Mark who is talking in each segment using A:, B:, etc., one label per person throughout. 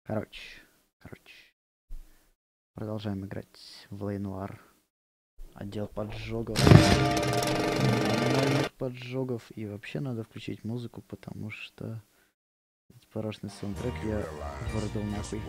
A: Короче. Продолжаем играть в Лейнуар. Отдел поджогов. Нормальных поджогов. И вообще надо включить музыку, потому что этот порочный саундтрек я вырубил нахуй.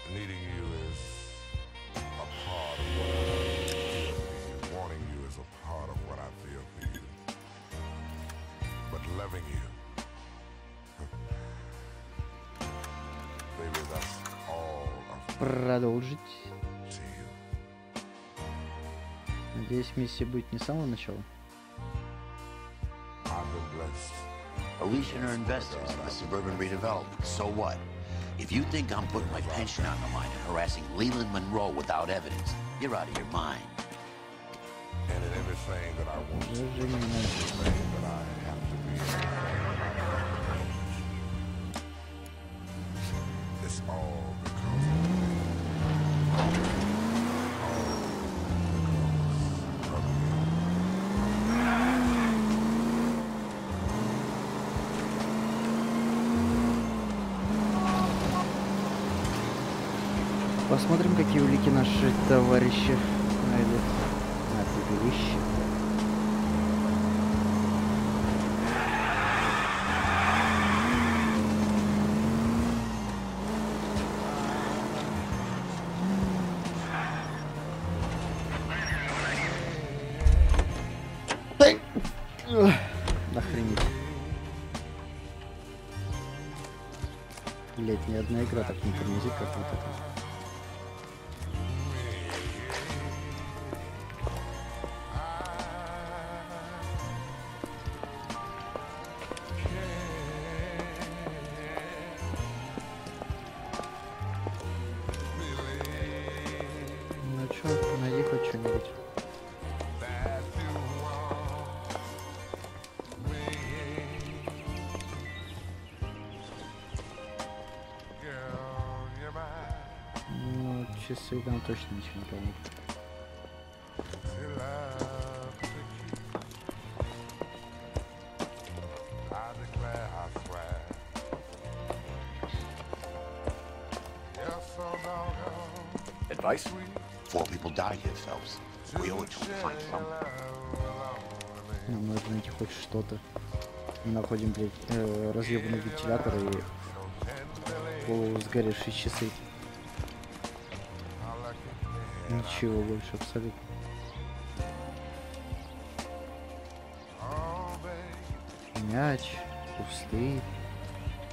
B: Needing you is a part of what I feel for you. Wanting you is a part of what I feel for you. But loving you, baby, that's all of
A: Продолжить.
B: to you.
A: Надеюсь, миссия будет не с самого начала.
B: I've been blessed.
C: Alicia and her investors in the suburban redevelopment. So what? If you think I'm putting my pension on the line and harassing Leland Monroe without evidence, you're out of your mind.
B: And in everything that I want to do, everything that I have to be, it's all because of you. All because of you.
A: Посмотрим, какие улики наши товарищи найдут на пепелище. Охренеть. Блять, ни одна игра так не тормозит, как вот это. Ну чё, найди хоть что-нибудь. Ну, часы там точно ничего не помню.
C: Advice? 4 people died here, Phelps. We owe it to them to find something.
A: Нам нужно найти хоть что-то. Мы находим, блядь, разъебанный вентилятор и полусгоревшие часы. Ничего больше абсолютно. Мяч, кусты,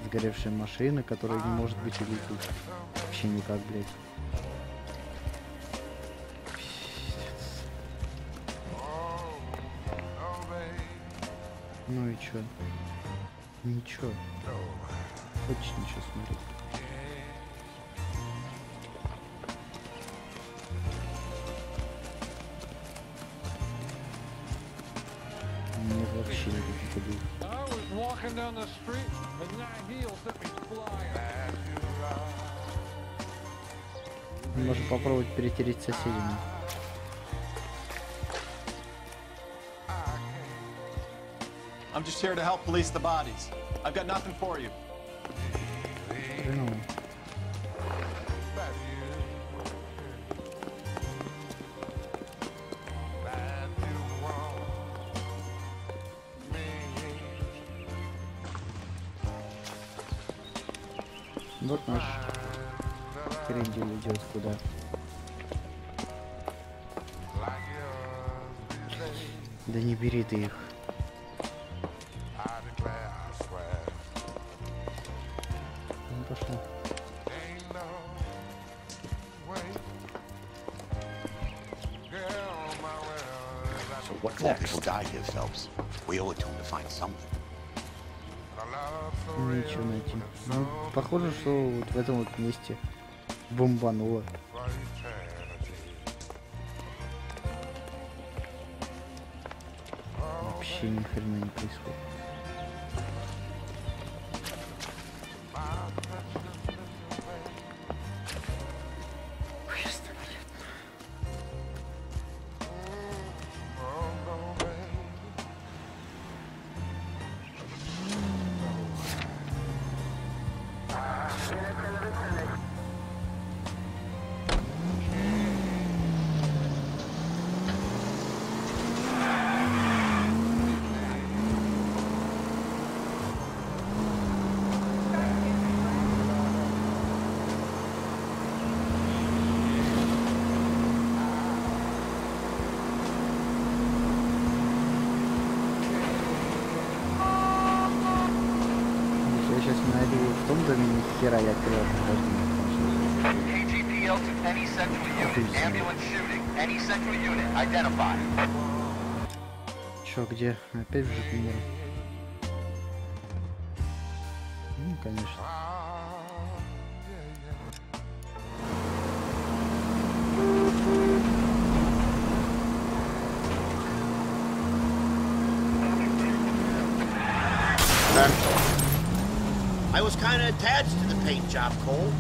A: сгоревшие машины, которые не может быть уликой. Вообще никак, блядь. Ну и чё? Ничего. Хочешь ничего смотреть? Мне вообще никаких идей. Мы можем попробовать перетереть с соседями.
D: I'm just here to help police the bodies. I've got nothing for you.
A: Хреново. Вот наш крендель идет куда. Да не бери ты их. Ну пошел.
C: So what 4 people died here, Phelps. We owe it to them to find something.
A: Ничего найти. Ну, похоже, что вот в этом вот месте бомбануло. вообще ни хрена не происходит. В том доме ни хера я открыл
E: KGPL to any central unit. Ambulance shooting. Any central unit. Identify.
A: Чё, где? Опять в жопе мира? Ну, конечно.
F: I was kind of attached to the paint job, Cole.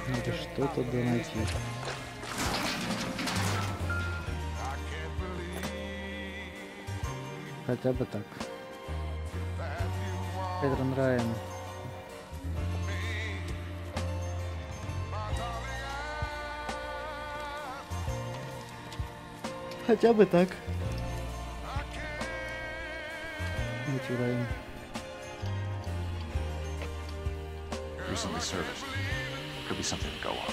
A: Надо что-то донайти. Хотя бы так. Эдрон Райан. Хотя бы так. Мэтью Райан.
C: Recently serviced. Could be something to go on.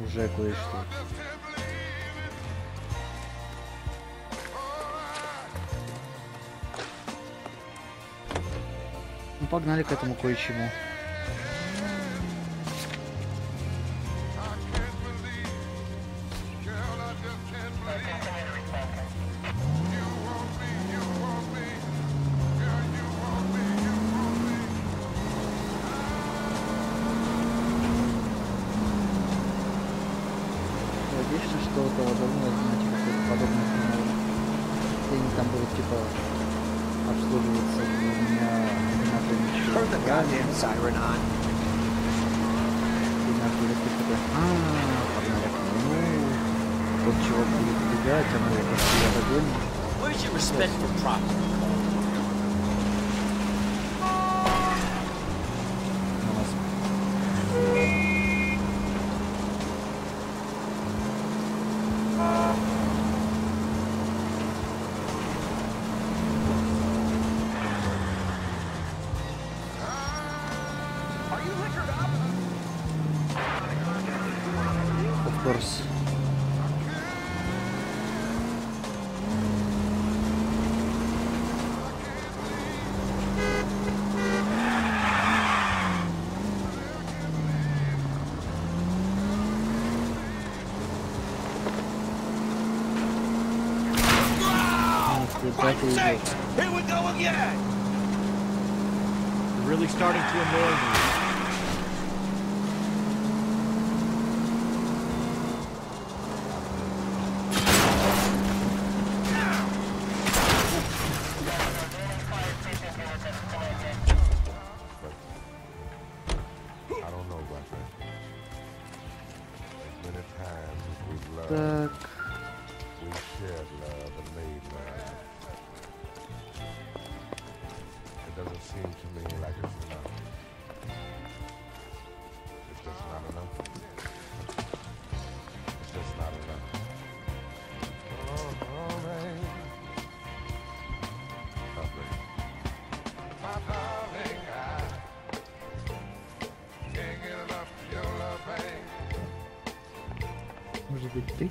A: Уже кое-что. Ну, погнали к этому кое-чему. Вечно что-то давно знаете, какое-то подобное финал. И они там будут типа обслуживаться двумя аниматорами.
F: Turn the goddamn siren on.
A: Погнали к нему. Тот чувак будет убегать, а мы его просто догоним.
F: Where's your respect for property?
A: Of course.
F: Here we go again!
G: You're really starting to annoy me.
B: I don't know, Buster. As many times as we've loved,
A: Так.
B: we've shared love and made love. It doesn't seem to me like it's enough. It's just not enough. It's just not enough. Oh, man. Oh, baby.
A: Может быть, ты?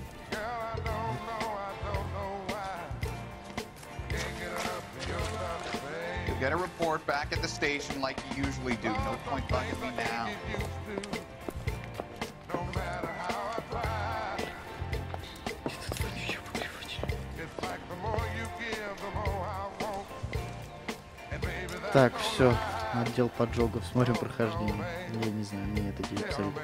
H: You get a report back at the station like you usually do. No point bugging me now.
A: Так, все. Отдел поджогов. Смотрим прохождение. Я не знаю, мне это дело абсолютно.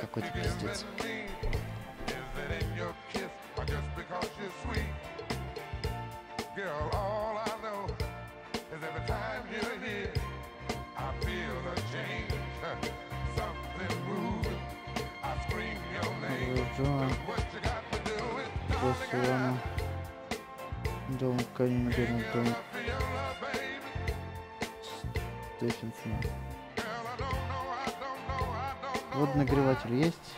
A: Какой-то пиздец. Дом Каннингема, дом Стефенсона. Водный нагреватель есть.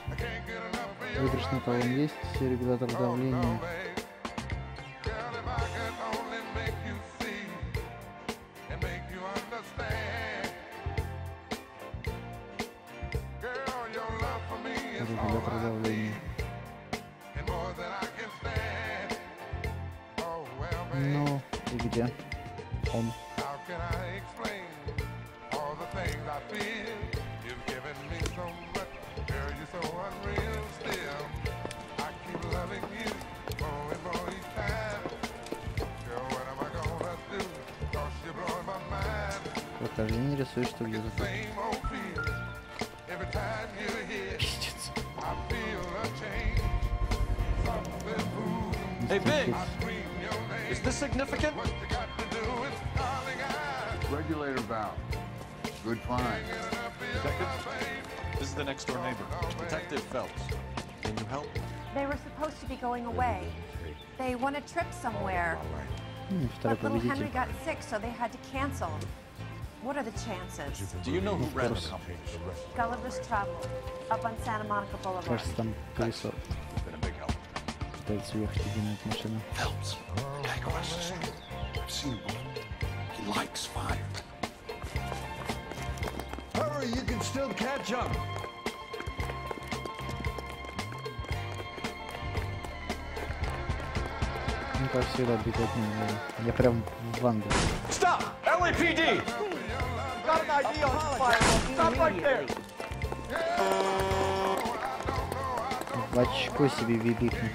A: Выигрышный талон есть. Регулятор давления. Регулятор давления. Ну, и где он? Покажи, не рисуй, что где-то тут. Пиздец.
D: Hey, Biggs! Is this significant?
H: Regulator valve. Good find.
D: Detective? This is the next door neighbor, Detective Phelps. Can you help?
I: They were supposed to be going away. They won a trip somewhere.
A: Второй
I: But little Henry
A: победитель.
I: got sick, so they had to cancel. What are the chances?
D: Do you know who ran the company?
I: Gulliver's Travel, up on Santa Monica Boulevard.
A: Кажется, там колесо
D: It's been a big help.
A: пытается уехать единая машина.
C: Phelps, guy across the street. I've seen him. He likes fire.
F: Hurry, you can still catch up.
A: Ну, как всегда, беготня. Я прям в Англии.
D: Stop! LAPD!
F: Got an ID on fire. Stop right there.
A: В очко себе вибикнет.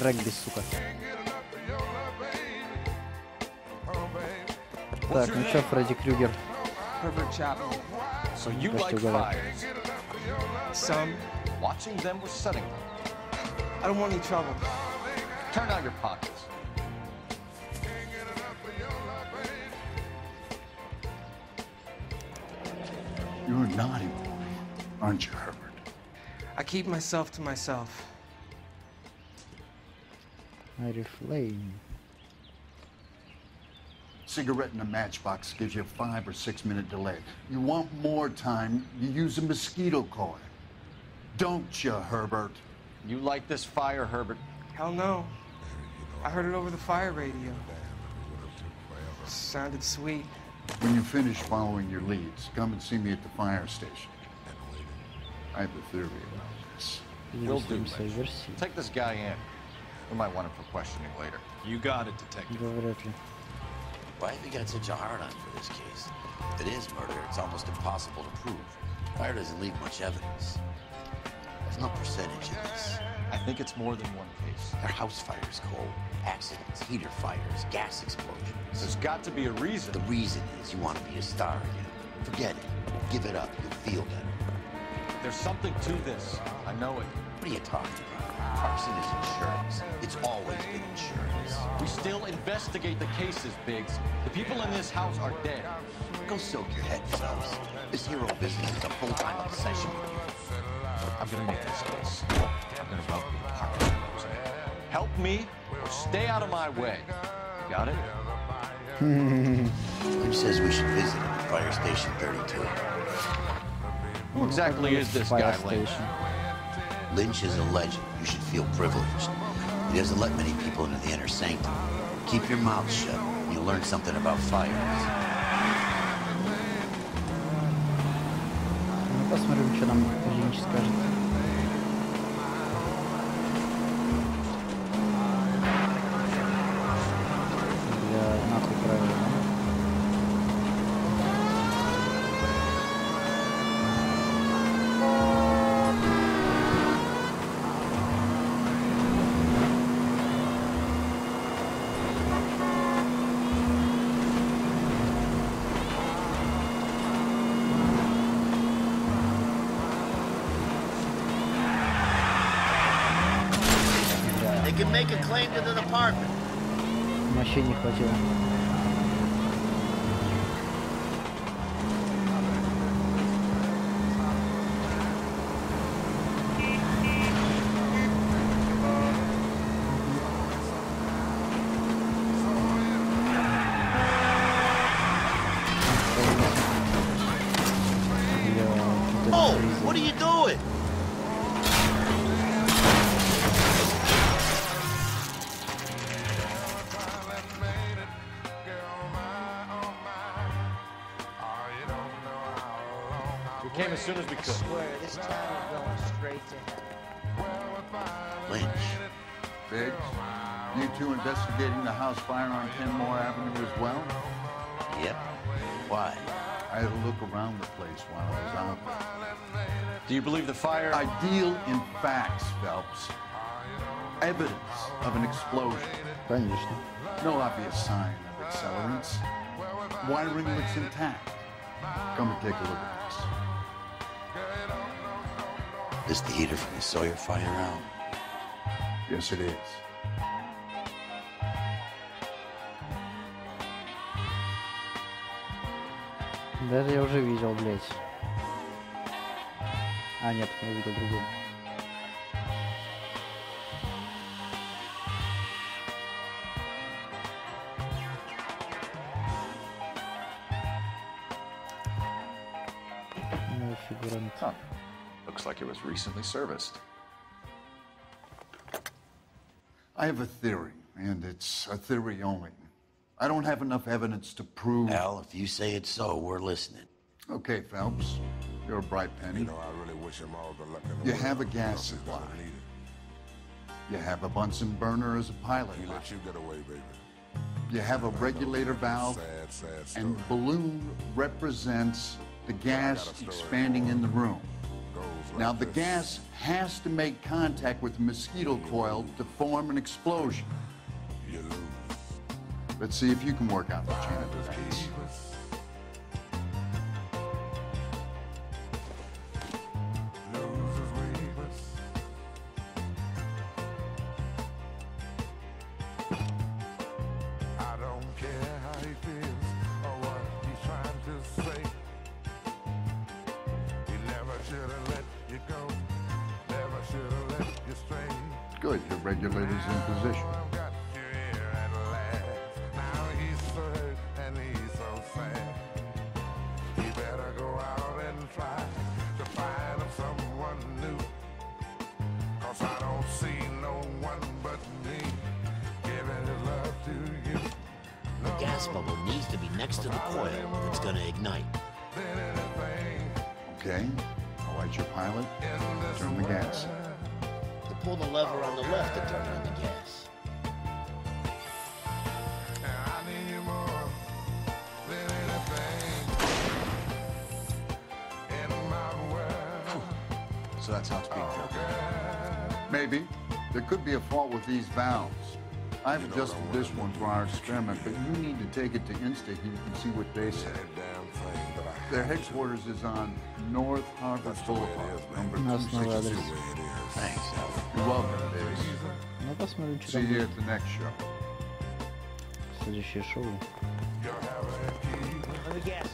A: Регби, сука. Так, ну чё, Фредди Крюгер?
D: Herbert Chapman. So you
A: That's
D: like
A: too bad.
D: fires.
F: Some.
D: Watching them was setting them.
F: I don't want any trouble.
D: Turn out your pockets.
H: You're a naughty boy, aren't you, Herbert?
F: I keep myself to myself.
A: Harry Flame.
H: Cigarette in a matchbox gives you a 5 or 6 minute delay. You want more time, you use a mosquito coil. Don't you, Herbert?
D: You like this fire, Herbert?
F: Hell no. I heard it over the fire radio. Sounded sweet.
H: When you finish following your leads, come and see me at the fire station. I have a theory about this.
D: Will do.
A: Версия версии.
D: Take this guy in. We might want him for questioning later. You got it, Detective.
A: Да вряд ли.
C: Why have you got such a hard-on for this case? If it is murder, it's almost impossible to prove. Fire doesn't leave much evidence. There's no percentage in this.
D: I think it's more than one case.
C: There are house fires, Cole. Accidents, heater fires, gas explosions.
D: There's got to be a reason.
C: The reason is you want to be a star again. Forget it. Give it up. You'll feel better.
D: There's something to this. I know it.
C: What are you talking about? Arson is insurance. It's always been insurance.
D: We still investigate the cases, Biggs. The people in this house are dead.
C: Go soak your head, Phelps. This hero business is a full-time obsession with you.
D: I'm gonna make this case. I'm gonna rub the park windows in. Help me or stay out of my way. You got it?
C: Who says we should visit him at Fire Station 32?
D: Who exactly is this guy, Lynch?
C: Lynch is a legend. You should feel privileged. He doesn't let many people into the inner sanctum. Keep your mouth shut, and you'll learn something about fires.
A: Ну, посмотрим, что нам Линч скажет. Бля, нахуй правильно.
C: They can make a claim to the department.
A: Вообще не хватило.
C: Oh, what are you doing?
D: We came as soon as we could.
F: Swear, this town is going straight to hell.
C: Lynch.
H: Biggs, you two investigating the house fire on Kenmore Avenue as well?
C: Yep. Why?
H: I had a look around the place while I was out there.
D: Do you believe the fire?
H: I deal in facts, Phelps. Evidence of an explosion.
A: Конечно.
H: No obvious sign of accelerants. Wiring looks intact. Come and take a look at this.
C: This the heater from the Sawyer fire out?
H: Yes, it is.
A: Да это я уже видел, блядь. А, нет, я видел другую. Ну, фигурант.
D: Huh. Looks like it was recently serviced.
H: I have a theory, and it's a theory only. I don't have enough evidence to prove...
C: Al, if you say it's so, we're listening.
H: Okay, Phelps. You're a bright penny.
B: You know, I really wish him all the luck in the
H: You
B: world.
H: have a gas
B: He's
H: supply.
B: gonna need it.
H: You have a Bunsen burner as a pilot.
B: He let you get away, baby.
H: You have a regulator valve,
B: Sad, sad story.
H: and balloon represents the gas expanding in the room.
B: Goes like
H: Now, the
B: this.
H: gas has to make contact with the mosquito coil to form an explosion.
B: You lose.
H: Let's see if you can work out the chain of events.
B: Loses weakness. I don't care how he feels or what he's trying to say. He never should have let you go. Never should have let you stray.
H: Good, your regulator's in position.
B: I've got you here at last. Now he's so hurt and he's so sad. He better go out and try to find him someone new. 'Cause I don't see no one but me giving his love to you.
C: The gas bubble needs to be next to the coil that's gonna ignite.
H: Okay, I'll light your pilot. Turn the gas.
C: To pull the lever on the left to turn on the gas.
B: I need you more than anything in my world.
D: So that's how it's being done.
H: Maybe. There could be a fault with these valves. I've adjusted this one for our experiment, but you need to take it to Instinct and you can see what they say.
B: That damn thing that I
H: Their headquarters is on North Harvard Boulevard, number
A: У нас новый
H: 260.
A: адрес.
C: Thanks, Al.
H: You're welcome, Biggs.
A: Ну, посмотрим, что
H: See
A: там
H: you
A: будет.
H: at the next show.
A: Следующее шоу.
F: Let me guess.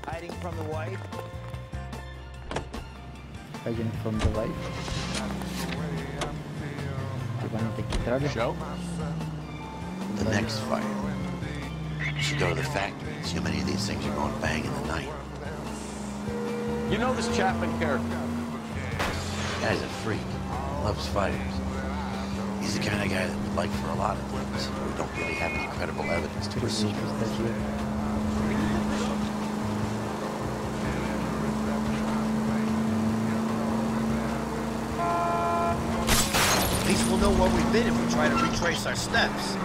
F: Hiding from the wife?
A: Hiding from the light. Типа они такие трали.
D: Show?
C: The next fire. You should go to the factory and see how many of these things are going bang in the night.
D: You know this Chapman character?
C: Guy's a freak. Loves fighters. He's the kind of guy that would like for a lot of things. We don't really have any credible evidence to proceed.
F: At least we'll know where we've been if we try to retrace our steps.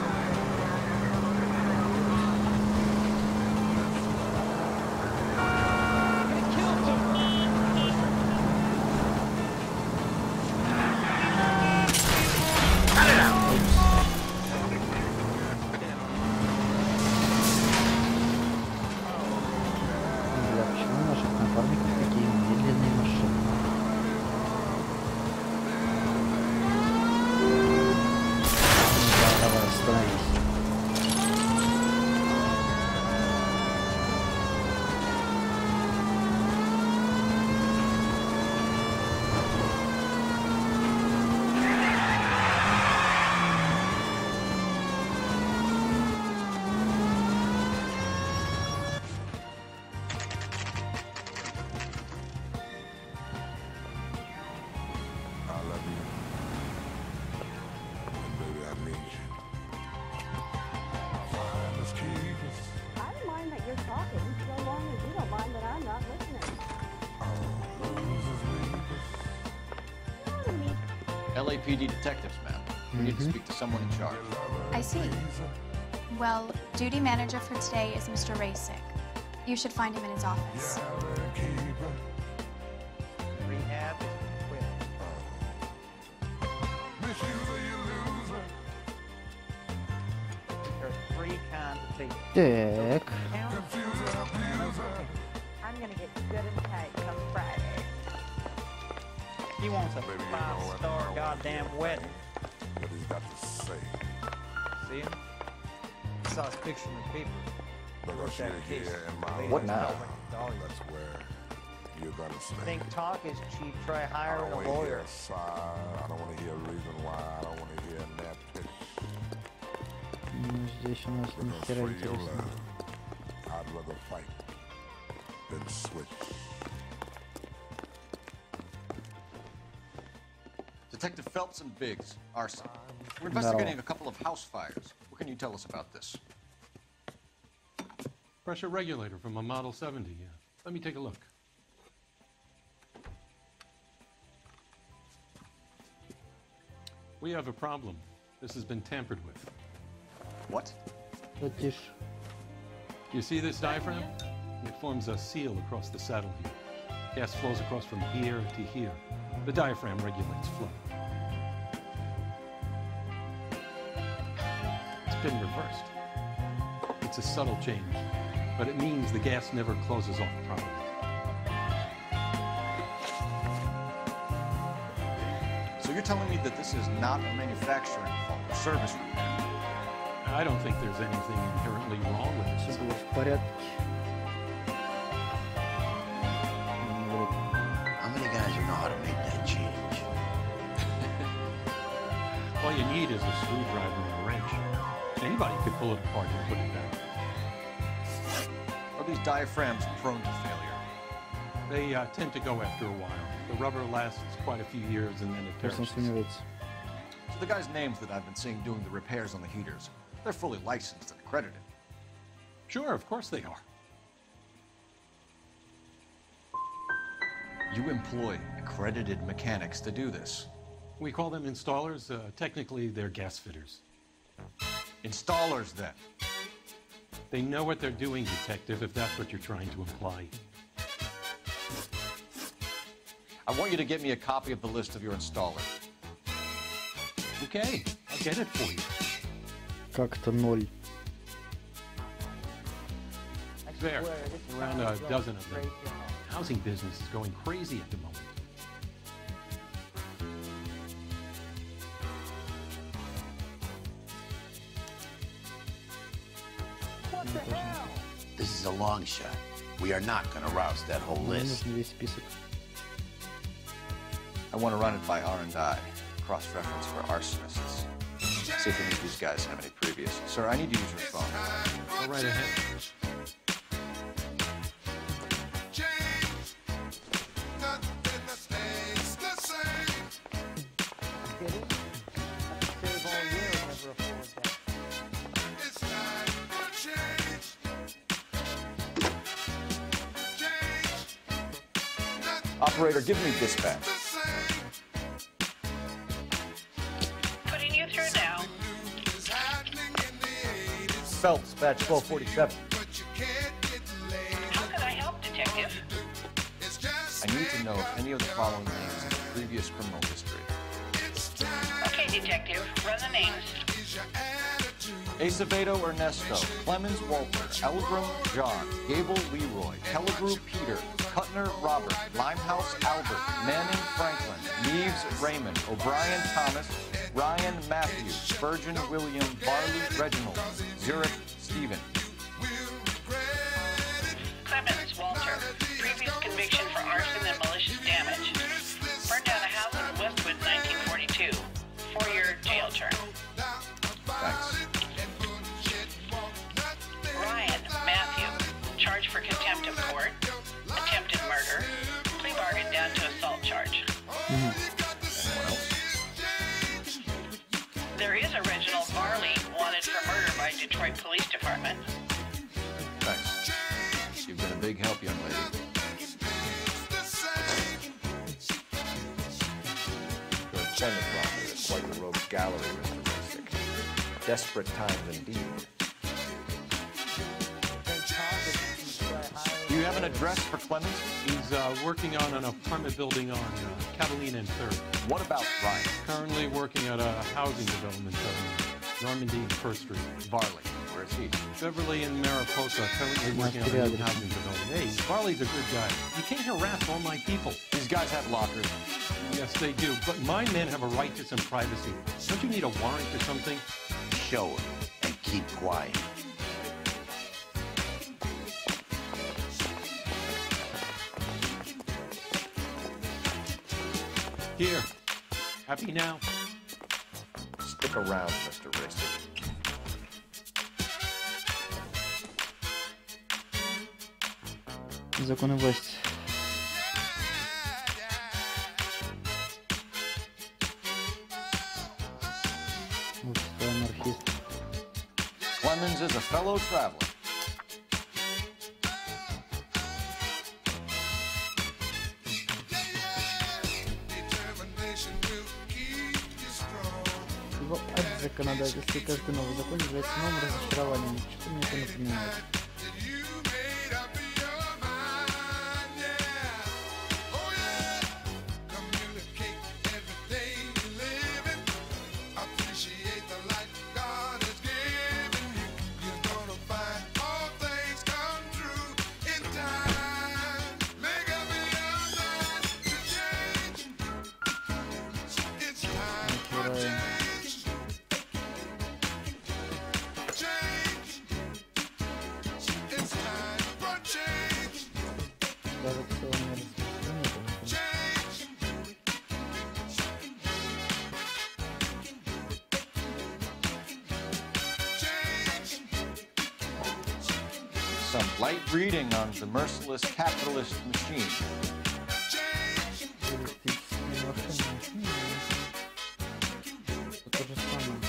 D: LAPD detectives, ma'am. We need to speak to someone in charge.
J: I see. Well, duty manager for today is Mr. Rasick. You should find him in his office.
F: Rehab is quick. There are 3 kinds of people.
A: Так.
K: I'm gonna get good and tight come Friday.
F: He wants a 5-star goddamn wedding.
B: What he's got to say.
F: See him? I saw his picture in the paper.
B: Because you're here in my
D: What now?
B: That's where you're gonna stay.
F: Think talk is cheap, try
B: I
F: hiring
B: don't
F: a
B: want to hear
F: lawyer.
B: a side. I don't want to hear a reason why. I don't want to hear that pitch.
A: Здесь у нас ни
B: Because
A: хера
B: for your
A: интересного.
B: love, I'd rather fight than switch.
D: Detective Phelps and Biggs, arson. We're investigating a couple of house fires. What can you tell us about this?
L: Pressure regulator from a Model 70, yeah. Let me take a look. We have a problem. This has been tampered with.
D: What?
A: Тише.
L: You see this diaphragm? It forms a seal across the saddle here. Gas flows across from here to here. The diaphragm regulates flow. It's been reversed. It's a subtle change, but it means the gas never closes off properly.
D: So you're telling me that this is not a manufacturing fault, a service repair?
L: I don't think there's anything inherently wrong with
A: Все
L: this.
A: было в порядке.
C: How many guys who know how to make that change?
L: All you need is a screwdriver and a wrench. Anybody could pull it apart and put it back.
D: Are these diaphragms prone to failure?
L: They tend to go after a while. The rubber lasts quite a few years and then it
A: Просто он
L: perishes.
A: сомневается.
D: So the guys' names that I've been seeing doing the repairs on the heaters, they're fully licensed and accredited.
L: Sure, of course they are.
D: You employ accredited mechanics to do this.
L: We call them installers. Technically, they're gas fitters.
D: Installers, then.
L: They know what they're doing, detective, if that's what you're trying to imply.
D: I want you to get me a copy of the list of your installers.
L: Okay, I'll get it for you.
A: Как-то 0.
L: There, around a dozen of them. Housing business is going crazy at the moment.
C: This is a long shot. We are not going to rouse that whole
A: Мне
C: list.
A: нужен весь список.
D: I want to run it by R&I, cross-reference for arsonists. See if any of these guys have any previous. Sir, I need to use your phone.
L: Go right ahead.
D: Operator, give me dispatch.
M: Putting you through now.
G: Phelps, batch 1247.
M: How can I help, Detective?
D: I need to know if any of the following names have previous criminal history.
M: Okay, Detective, run the names.
D: Acevedo Ernesto, Clemens Walter, Elgram John, Gable Leroy, Pellegrew Peter, Cutner Robert, Limehouse Albert, Manning Franklin, Neves Raymond, O'Brien Thomas, Ryan Matthew, Spurgeon William, Barley Reginald, Zurich Stephen.
M: Clemens Walter, previous conviction for arson and malicious damage. Burned down a house in Westwood in 1942. 4-year jail term.
D: Thanks.
M: Ryan Matthew, charged for contempt of court, attempted murder, plea bargain down to assault charge.
D: Anyone else?
M: There is a Reginald Barley wanted for murder by Detroit Police Department.
D: Thanks. You've been a big help, young lady.
N: Your employment robbery is quite the rogues gallery, Mr. Basic. Desperate times indeed.
D: Do you have an address for Clemens?
L: He's working on an apartment building on Catalina and 3rd.
D: What about Ryan?
L: Currently working at a housing development on Normandy and 1st Street.
D: Varley, where is he?
L: Beverly and Mariposa, currently working on a new housing development. Hey, Varley's a good guy. You can't harass all my people.
D: These guys have lockers.
L: Yes, they do, but my men have a right to some privacy. Don't you need a warrant or something?
C: Show it and keep quiet.
L: Here. Happy now?
N: Stick around, Mr. Racing.
A: Законы власти. Общество анархистов.
D: Clemens is a fellow traveler.
A: Его от законодательства каждый новый закон является новым разочарованием. Что мне это напоминает?
D: Some light reading on the merciless capitalist machine.
A: То же самое.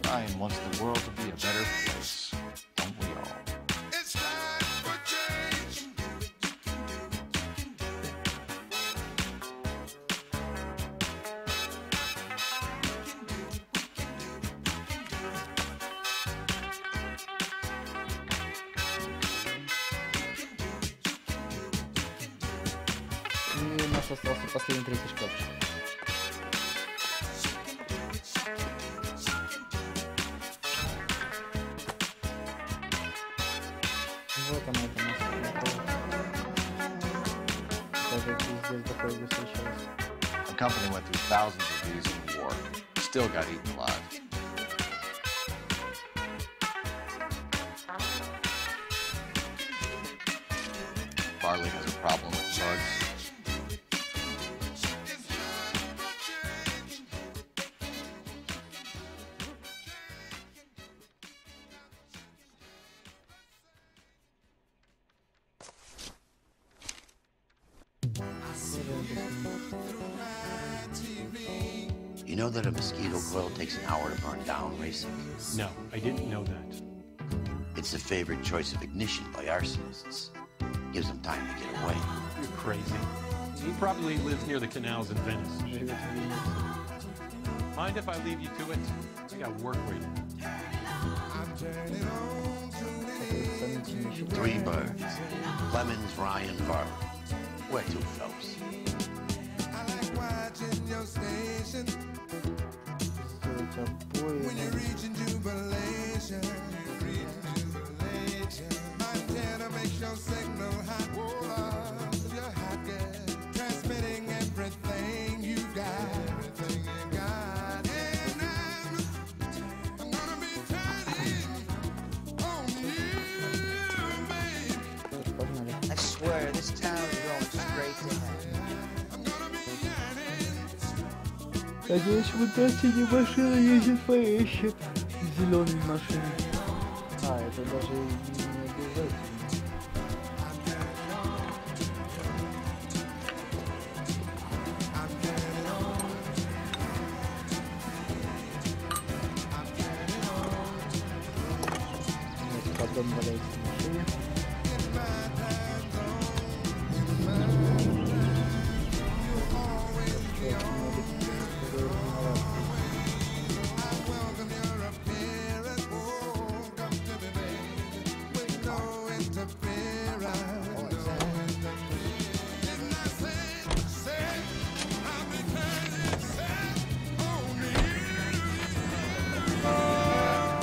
D: Ryan wants the world to be a better place. Don't we all?
A: И у нас остался последний третий шкафчик. Вот она, это даже здесь такое бы встречалось.
D: The company went through thousands of these in the war. Still got eaten alive. Barley has a problem with drugs.
C: You know that a mosquito coil takes an hour to burn down, Racing?
L: No, I didn't know that.
C: It's the favorite choice of ignition by arsonists. Gives them time to get away.
L: You're crazy. He probably lives near the canals in Venice. Mind if I leave you to it? I got work waiting.
C: 3 birds. Clemens, Ryan, Varley. Where to, fellas?
A: When you're reaching jubilation, Montana makes your signal hot. You're hot, girl. Transmitting everything you got. And I'm gonna be turning on you, babe.
F: I swear, this town is going straight to hell.
A: Надеюсь, в Италии машина ездит поеще. Зеленой машине. А, это даже не обязательно. Поддон валяется в машине.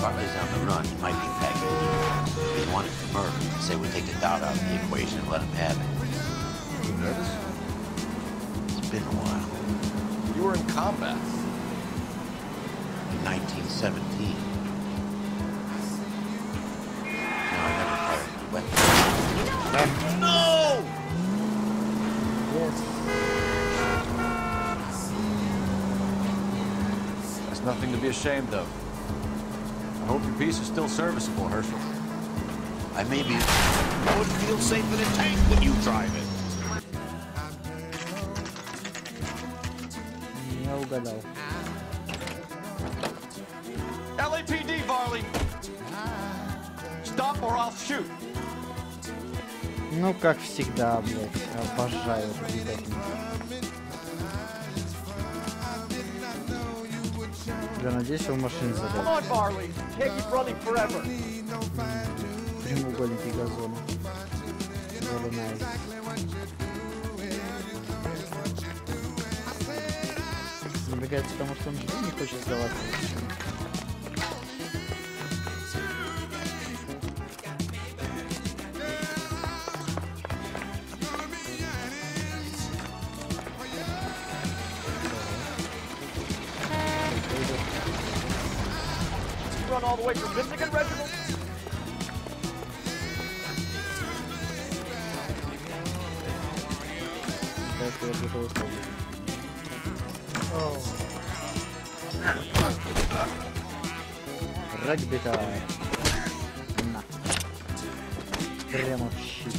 C: Bartley's on the run. He might be packing heat. If he wanted to murder, say we take the doubt out of the equation and let him have it.
N: You nervous?
C: It's been a while.
N: You were in combat.
C: In 1917. No, I never fired my weapon.
N: No!
A: Yes.
D: That's nothing to be ashamed of. I hope your piece is still serviceable, Herschel.
C: I may be... I would feel safe in a tank when you drive it.
A: Не угадал.
D: LAPD, Varley! Stop or I'll shoot!
A: Ну, как всегда, блядь. Обожаю ребят. Я надеюсь, он в машине
G: Come
A: задал.
G: on, Varley. Can't keep running forever.
A: Прямоугольники газона. Very nice. Набегается, потому что он не хочет сдаваться.
G: Run all the way from Michigan, Reginald?
A: Регби-то. На. Прямо в щит.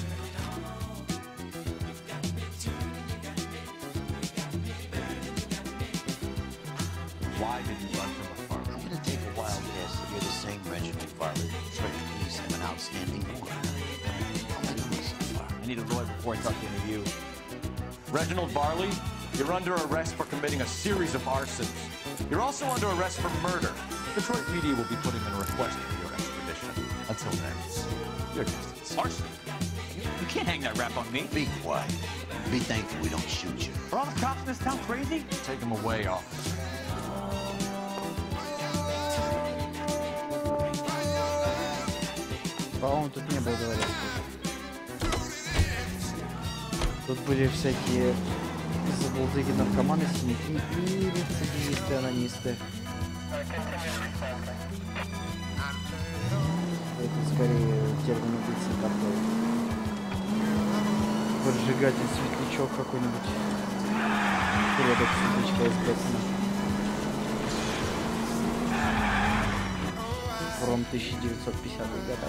D: Why did you run from a farm?
C: I'm gonna take a wild guess that you're the same Reginald Varley that tried to police him an outstanding warrant. How many was so far?
D: I need a lawyer before I talk to any of you. Reginald Varley, you're under arrest for committing a series of arsons. You're also under arrest for murder. Detroit PD will be putting in a request for your extradition. Until then, you're justice.
O: Arson? You can't hang that rap on me.
C: Be quiet. Be thankful we don't shoot you.
O: Are all the cops in this town crazy?
D: Take him away, officer.
A: По-моему, тут не было говорить. Тут были всякие забулдыги, наркоманы, синяки и рецидивисты, анонисты. Это скорее термин убийцы такой. Поджигатель, светлячок какой-нибудь. Порядок светлячка из Бэтмена. From 1950 года.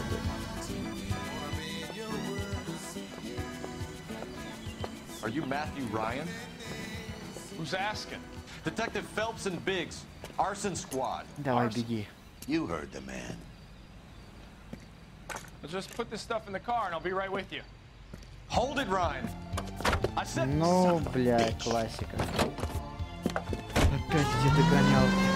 D: Are you Matthew Ryan?
O: Who's asking?
D: Detective Phelps and Biggs, arson squad.
A: Давай, беги.
C: You heard the man.
O: Let's just put this stuff in the car and I'll be right with you.
D: Hold it, Ryan. I said,
A: Ну, бля, классика. Опять эти догонялки.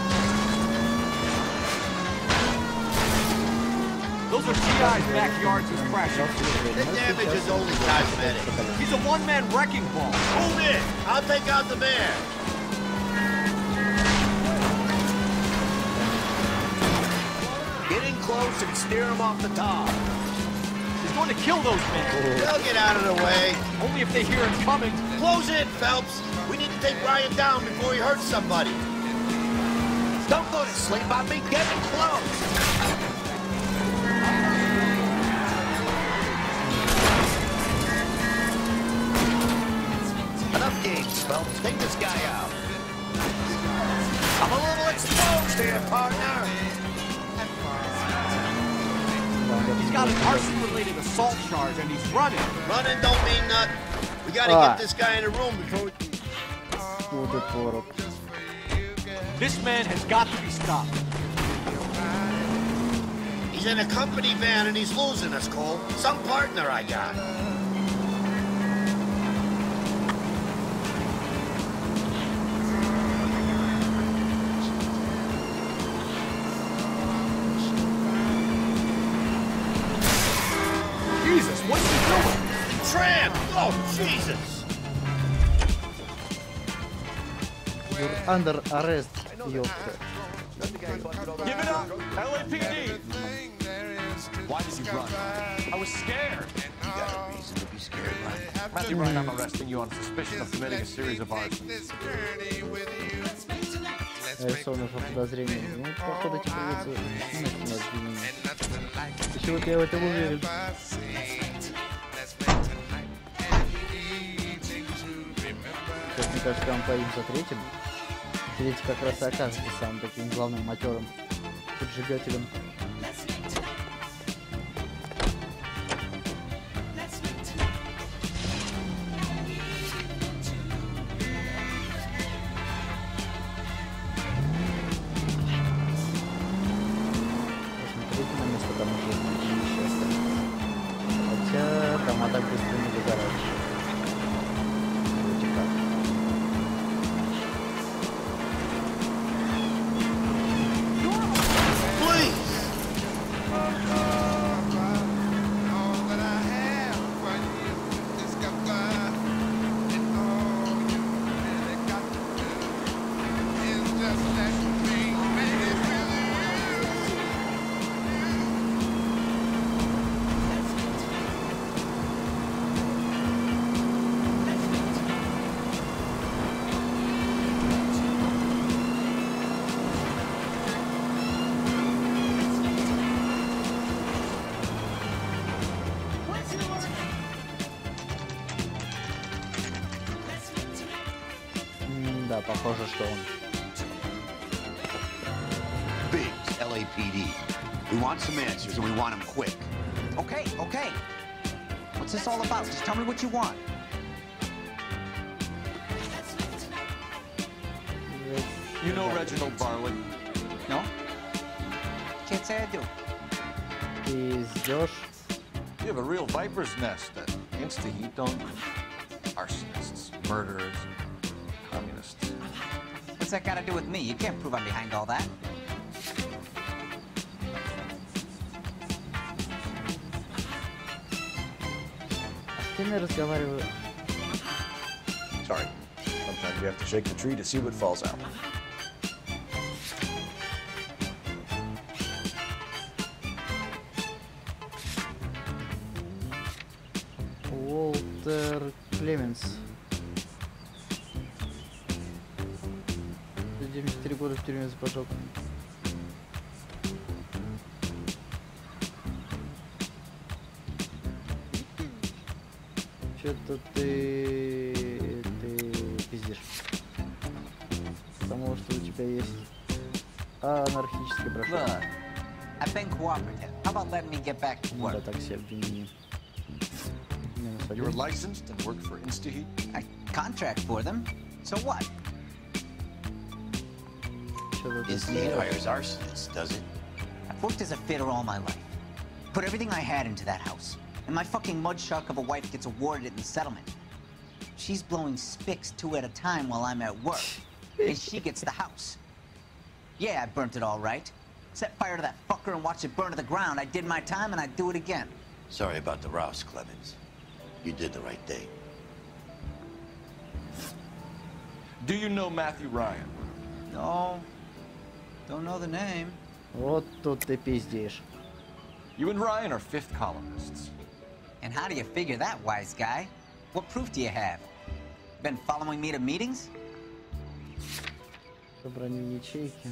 G: Those are T.I.'s backyards he's crashing.
E: The damage is only cosmetic.
G: He's a one-man wrecking ball.
E: Move in. I'll take out the van. Get in close and steer him off the top.
G: He's going to kill those men.
E: They'll get out of the way.
G: Only if they hear him coming.
E: Close in, Phelps. We need to take Ryan down before he hurts somebody. Don't go to sleep on me. Get in close. Enough games, Phelps. Take this guy out. I'm a little exposed here, partner.
G: He's got an arson-related assault charge and he's running.
E: Running don't mean nothing. We gotta get this guy in a room before we...
G: This man has got to be stopped.
E: He's in a company van and he's losing us, Cole. Some partner I got.
G: Jesus, what's he doing?
E: Tramp! Oh, Jesus!
A: You're under arrest, ёпта.
D: Give it up, LAPD! Why did you run? I was scared.
C: You got a reason to be scared, Ryan.
D: Matthew Ryan, I'm arresting you on suspicion of committing a series of arsons.
A: Нарисовано по подозрению. Ну, походу, типа, придется обвинение. Почему-то я в этом уверен. Сейчас, мне кажется, он поедем за третьим. Третий как раз и окажется самым таким главным матерым поджигателем. Хотя дома так быстро не выгорают. Вроде как. Да, похоже, что он.
C: Biggs, LAPD. We want some answers and we want them quick.
O: Okay, okay. What's this all about? Just tell me what you want.
D: You know Reginald Barley?
O: No? Can't say I do.
A: Ты ждешь?
D: You have a real viper's nest that insta-heat, don't you? Arsonists, murderers, communists.
O: What's that got to do with me? You can't prove I'm behind all that.
A: С кем я разговариваю?
N: Sorry. Sometimes you have to shake the tree to see what falls out.
A: Уолтер Клеменс. 94 года в тюрьме за поджог. Что-то ты пиздишь. Потому что у тебя есть анархический брошюр.
O: Look, I've been cooperative. How about letting me get back to work?
A: Да, так все обвинения.
D: You were licensed and worked for InstaHeat?
O: I contract for them. So what?
C: Instead hires arsonists, does it?
O: I've worked as a fitter all my life. Put everything I had into that house. And my fucking mudshark of a wife gets awarded it in the settlement. She's blowing spics 2 at a time while I'm at work. And she gets the house. Yeah, I burnt it all right. Set fire to that fucker and watched it burn to the ground. I did my time and I'd do it again.
C: Sorry about the rouse, Clemens. You did the right thing.
D: Do you know Matthew Ryan?
O: No. Don't know the name.
A: Вот тут ты пиздишь.
D: You and Ryan are fifth columnists.
O: And how do you figure that, wise guy? What proof do you have? Been following me to meetings?
A: Собрание ячейки.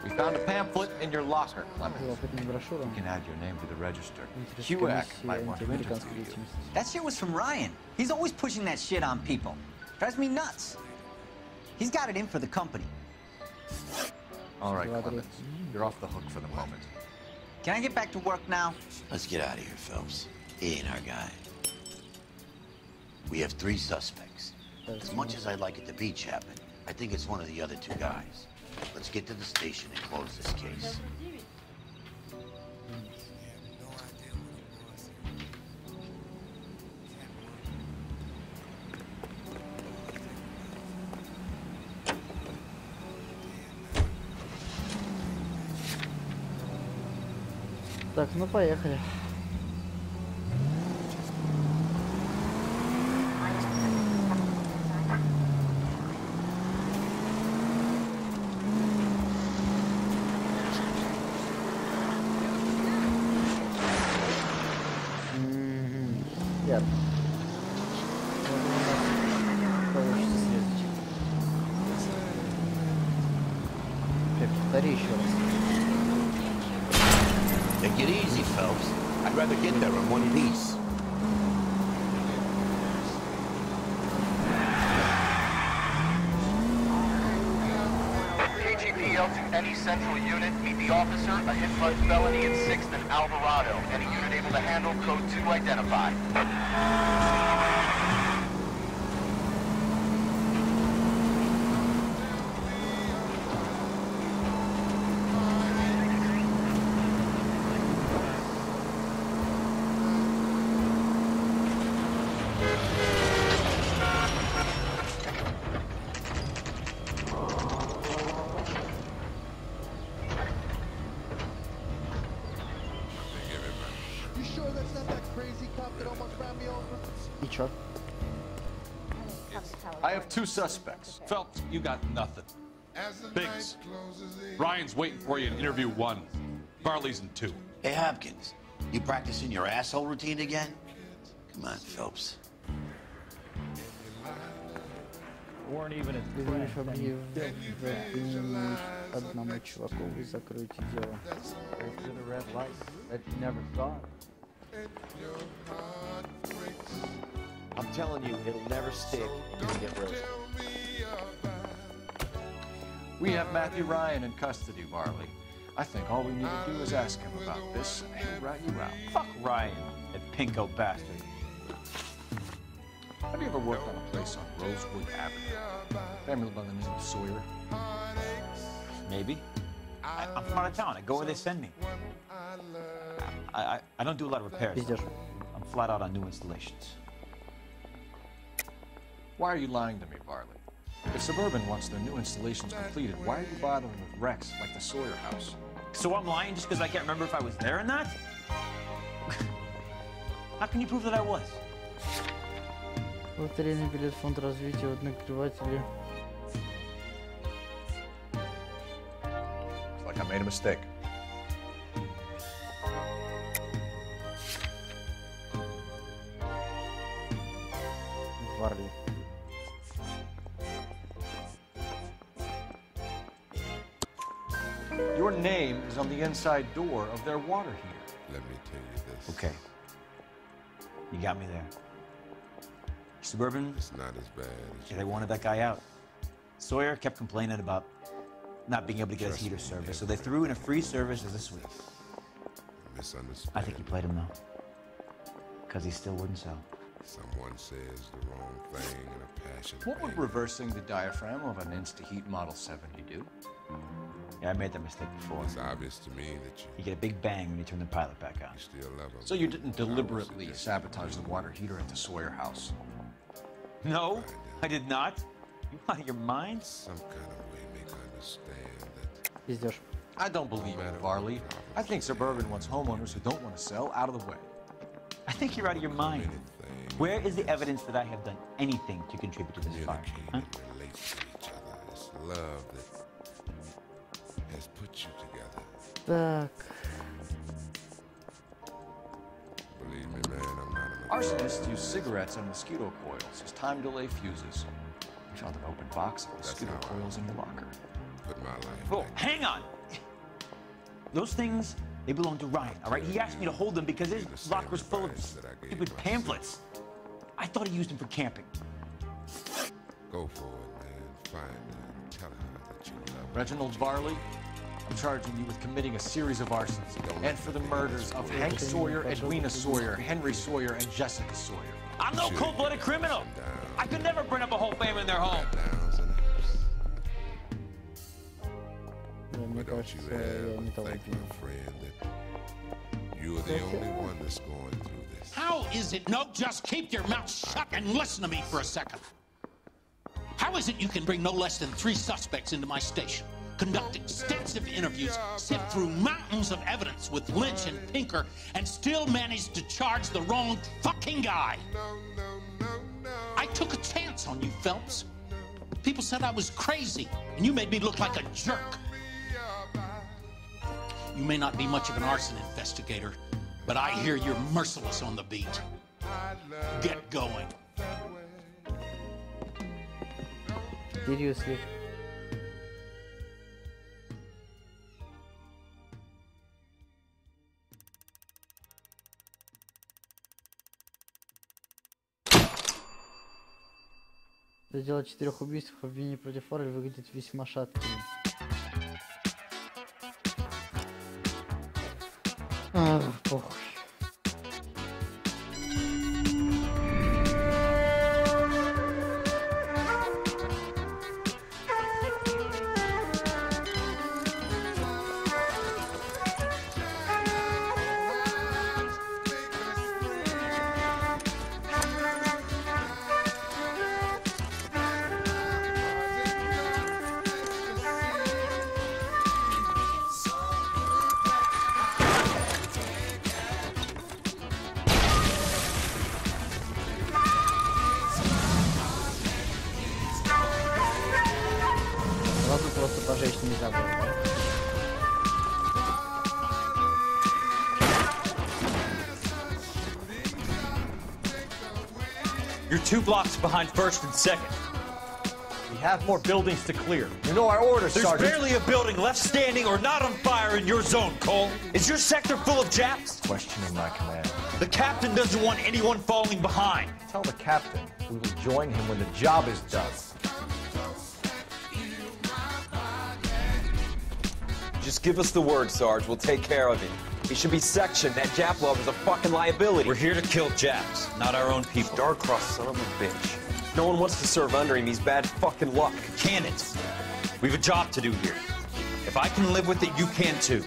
D: We found a pamphlet in your locker, Clemens.
A: брошюра.
D: You can add your name to the register. HUAC might want to interview you.
O: That shit was from Ryan. He's always pushing that shit on people. Drives me nuts. He's got it in for the company.
D: All right, Clemens. You're off the hook for the moment.
O: Can I get back to work now?
C: Let's get out of here, Phelps. He ain't our guy. We have 3 suspects. As much as I'd like it to be Chapman, I think it's one of the other 2 guys. Let's get to the station and close this case.
A: Так, ну поехали. Ясно. Получится срезать. Повтори еще раз.
C: Take it easy, Phelps. I'd rather get there in one piece.
P: KGPL to any central unit. Meet the officer, a hit-run felony in 6th and Alvarado. Any unit able to handle code 2 identified.
D: I have 2 suspects.
L: Phelps, you got nothing. Biggs, Ryan's waiting for you in interview 1. Barley's in 2.
C: Hey, Hopkins, you practicing your asshole routine again? Come on, Phelps.
F: Weren't even at the
A: Одному чуваку вы закроете дело.
F: to the red light that you never saw. I'm telling you, it'll never stick and you'll get roasted.
D: We have Matthew Ryan in custody, Barley. I think all we need to do is ask him about this, and he'll rat you out.
F: Fuck Ryan, that pinko bastard.
D: Have you ever worked on a place on Rosewood Avenue? Family by the name of Sawyer?
F: Maybe. I'm from out of town. I go where they send me. I don't do a lot of repairs. I'm flat out on new installations.
D: Why are you lying to me, Barley? If Suburban wants their new installations completed, why are you bothering with wrecks like the Sawyer house?
F: So I'm lying just because I can't remember if I was there or not? How can you prove that I was?
A: Лотерейный билет, фонд развития, водонагреватели.
D: It's like I made a mistake.
A: Варли.
D: Your name is on the inside door of their water heater.
B: Let me tell you this.
F: Okay. You got me there. Suburban,
B: It's not as bad as
F: they wanted that guy out. Sawyer kept complaining about not being able to get his heater service, so they threw in a free service as a sweep.
B: misunderstood.
F: I think he played him though, because he still wouldn't sell.
B: Someone says the wrong thing in a passion.
N: What would reversing the diaphragm of an Insta-Heat Model 70 do?
F: Yeah, I made that mistake before.
B: It's obvious to me that
F: you get a big bang when you turn the pilot back on.
B: You still love him.
N: So you didn't deliberately sabotage the water heater at the Sawyer house?
F: No, I did not. You out of your mind?
B: Some kind of way make her understand that.
A: Пиздёж.
N: I don't believe you, Varley. I think Suburban wants homeowners who don't want to sell out of the way.
F: I think you're out of your mind. Where is the evidence that I have done anything to contribute to this fire? Huh?
B: Relate to each other. It's love that has put you together.
A: Так.
B: Believe me, man, I'm not an
N: Arsonists use cigarettes and mosquito coils as time delay fuses. We found an open box of mosquito coils in your locker.
B: Put my life.
F: Oh, hang on. Those things, they belong to Ryan, all right? He asked me to hold them because his locker's full of stupid pamphlets. I thought he used them for camping.
B: Go for it, man. Find her. Tell her that you love her.
N: Reginald Varley, I'm charging you with committing a series of arsons and for the murders of Hank Sawyer, Edwina Sawyer, Henry Sawyer, and Jessica Sawyer.
F: I'm no cold-blooded criminal. I could never burn up a whole family in their home.
B: Why don't you ever thank my friend that you are the only one that's going through this?
E: How is it? No, just keep your mouth shut and listen to me for a second. How is it you can bring no less than 3 suspects into my station, conduct extensive interviews, sift through mountains of evidence with Lynch and Pinker, and still manage to charge the wrong fucking guy? I took a chance on you, Phelps. People said I was crazy, and you made me look like a jerk. You may not be much of an arson investigator, but I hear you're merciless on the beat. Get going.
A: Seriously. Дело 4 убийств в обвинении против Форель выглядит весьма шатким. Похуй. Просто пожечь нельзя было, да?
G: You're 2 blocks behind 1st and 2nd. We have more buildings to clear. You know our orders, Sergeant. There's barely a building left standing or not on fire in your zone, Cole. Is your sector full of Japs?
N: Questioning my command.
G: The captain doesn't want anyone falling behind.
N: Tell the captain we will join him when the job is done.
Q: Just give us the word, Sarge. We'll take care of him. He should be sectioned. That Jap lover's a fucking liability.
G: We're here to kill Japs, not our own people.
Q: Star-crossed son of a bitch. No one wants to serve under him. He's bad fucking luck.
G: Can it? We have a job to do here. If I can live with it, you can too.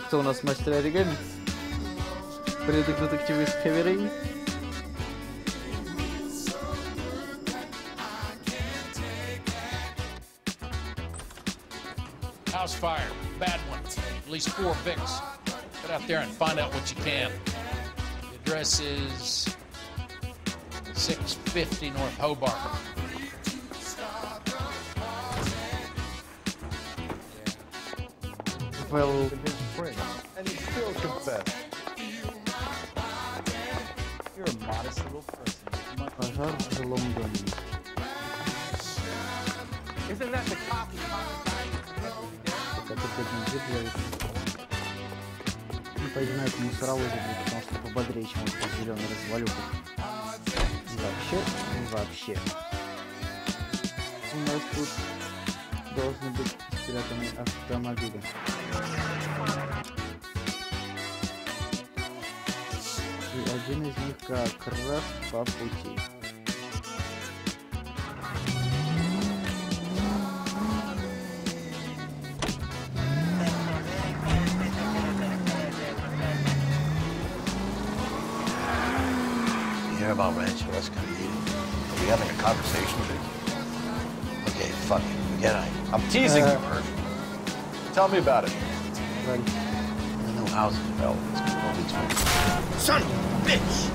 A: Кто у нас мастер оригами? Предок детективы с Хеверей.
E: House fire, bad one. At least 4 vicks. Get out there and find out what you can. The address is 650 North Hobart.
A: Well,
N: and he still confessed. You're a modest little person.
A: Пожар в жилом доме. Не пойдем на эту мусоровозу, потому что пободрее, чем вот эта зеленая развалюха. Вообще. У нас тут должны быть спрятаны автомобили. И один из них как раз по пути.
C: You hear about Rancho Escondido? Are we having a conversation? Okay, fuck it. Forget I.
N: I'm teasing you, Bert. Tell me about it.
C: The new housing development's complete.
E: Son of a bitch!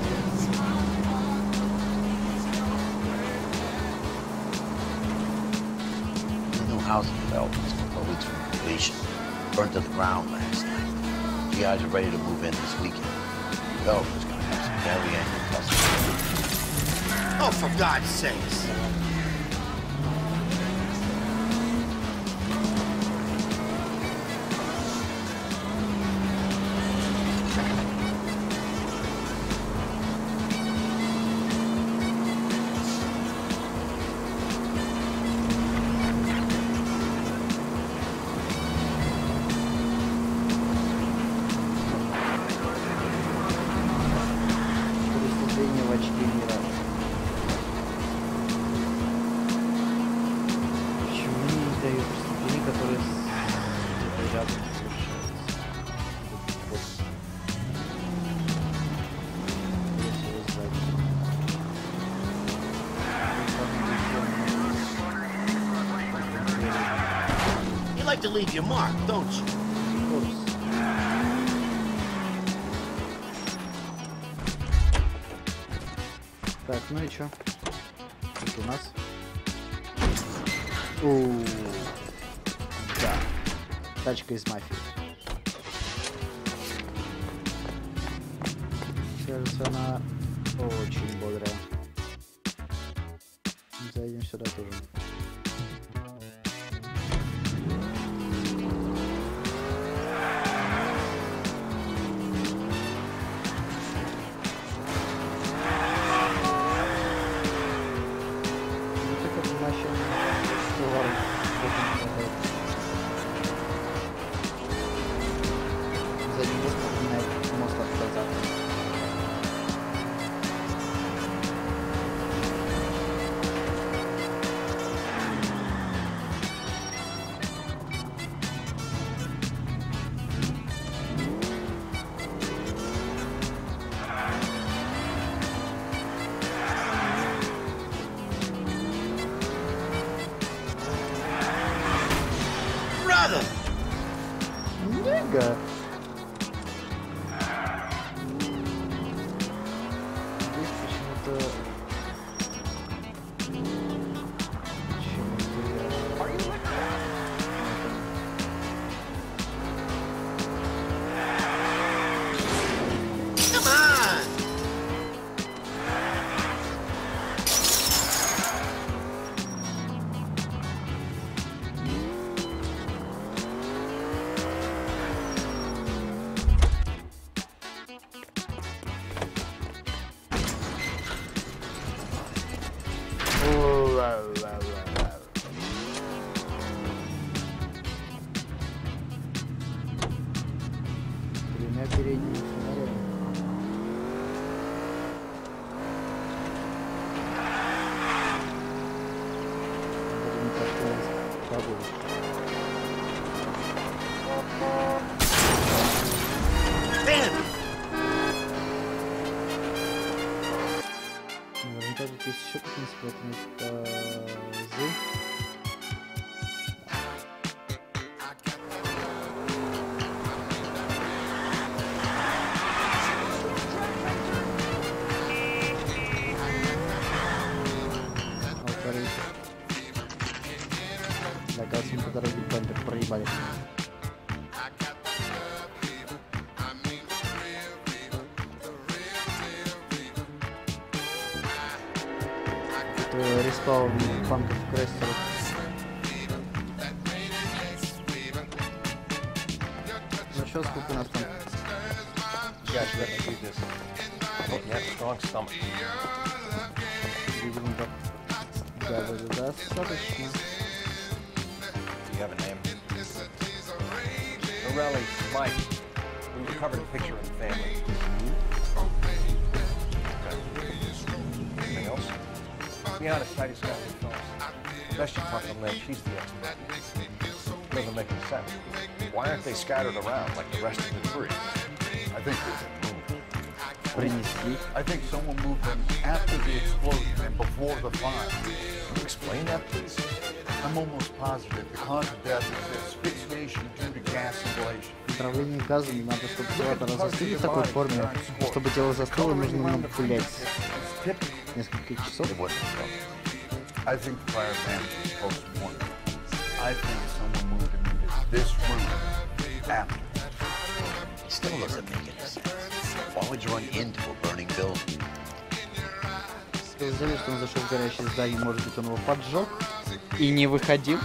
C: The new housing development's 4 weeks from completion. Burnt to the ground last night. You guys are ready to move in this weekend. The developer's gonna have some very angry customers.
E: Oh, for God's sakes!
A: Преступление в очке мира. Почему не дают преступления, которые рядом совершаются?
E: You like to leave your mark, don't you?
A: Of course. Так, ну и чё? Тут у нас. Да. Тачка из мафии. Кажется, она очень бодрая. Зайдем сюда тоже. Нифига. Здесь почему-то...
E: Come on!
A: Тремя передними фонарями. Будем так погоду. Наверняка тут есть еще какие-нибудь спрятанные тазы. Да, кажется, мы по дороге бампер проебали. респаун банков крестеров. Ну что, сколько у нас там?
N: Guys, you gotta do this. You have a strong stomach.
A: Видимо, да, достаточно.
N: Do you have a name? Morelli, Mike. We recovered a picture of the family. Anything else? To be honest, I just got the films. Best you talk to Lynn, she's the expert. Doesn't make any sense. Why aren't they scattered around like the rest of the three?
H: I think they moved. I think someone moved them after the explosion and before the fire.
N: Can you explain that, please?
H: I'm almost positive the cause of death is asphyxiation due to gas inhalation.
A: Отравление газом надо, чтобы тело застыло в такой форме. Чтобы тело застыло, нужно много пулять. Несколько часов.
H: I think the fire damage is post-mortem. I think someone moved him into this room after.
C: It still doesn't make any sense. Why would you run into a burning building?
A: Сказали, что он зашел в горящее здание, может быть, он его поджег и не выходил.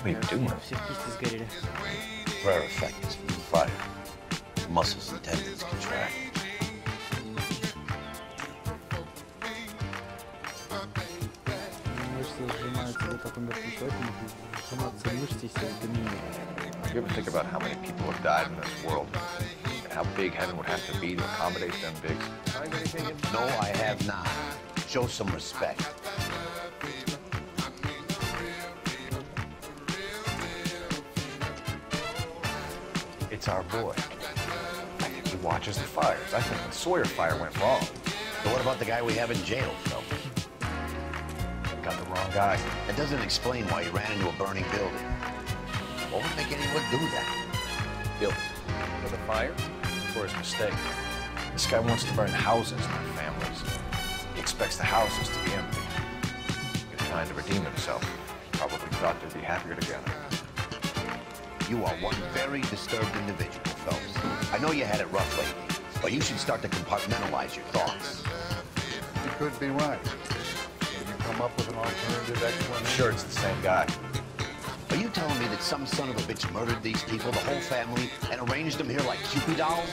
A: Все кисти сгорели.
C: Rare effect is from fire. Muscles and tendons contract.
A: Мышцы сжимаются, вот как он мертвый человек, может сжиматься мышцы и себя доминируют.
N: You ever think about how many people have died in this world? And how big heaven would have to be to accommodate them bigs?
C: No, I have not. Show some respect.
N: It's our boy. He watches the fires. I think the Sawyer fire went wrong.
C: But what about the guy we have in jail, Phelps?
N: Got the wrong guy.
C: That doesn't explain why he ran into a burning building. What would make anyone do that?
N: Guilt. For the fire? Or his mistake? This guy wants to burn houses, not families. He expects the houses to be empty. He's trying to redeem himself. Probably thought they'd be happier together.
C: You are one very disturbed individual, Phelps. I know you had it rough lately, but you should start to compartmentalize your thoughts.
H: You could be right. Can you come up with an alternative explanation?
N: Sure, it's the same guy.
C: Are you telling me that some son of a bitch murdered these people, the whole family, and arranged them here like Cupid dolls?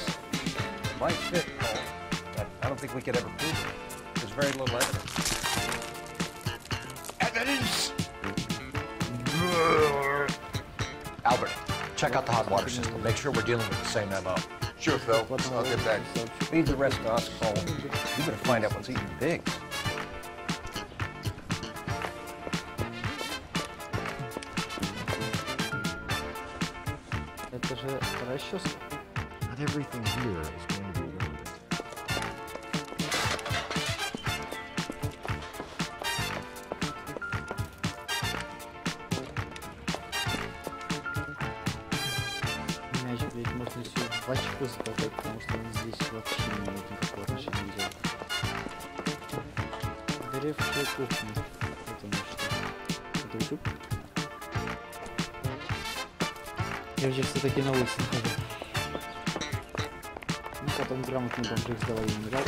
N: Might fit, Paul, but I don't think we could ever prove it. There's very little evidence.
C: Evidence?
N: Albert, check out the hot water system. Make sure we're dealing with the same MO.
H: Sure, Phil. I'll get back.
N: Leave the rest to us, Cole. You better find out what's eating pigs.
A: Это же расческа.
R: Not everything here is going to be relevant.
A: Мяч, блядь, можно все в очко запускать, потому что он здесь вообще не имеет никакого отношения к делу. Горевшая кухня. Это у нас что? Это YouTube? Я уже все-таки на улице нахожу. Ну, потом грамотный бомжик с головой не играл.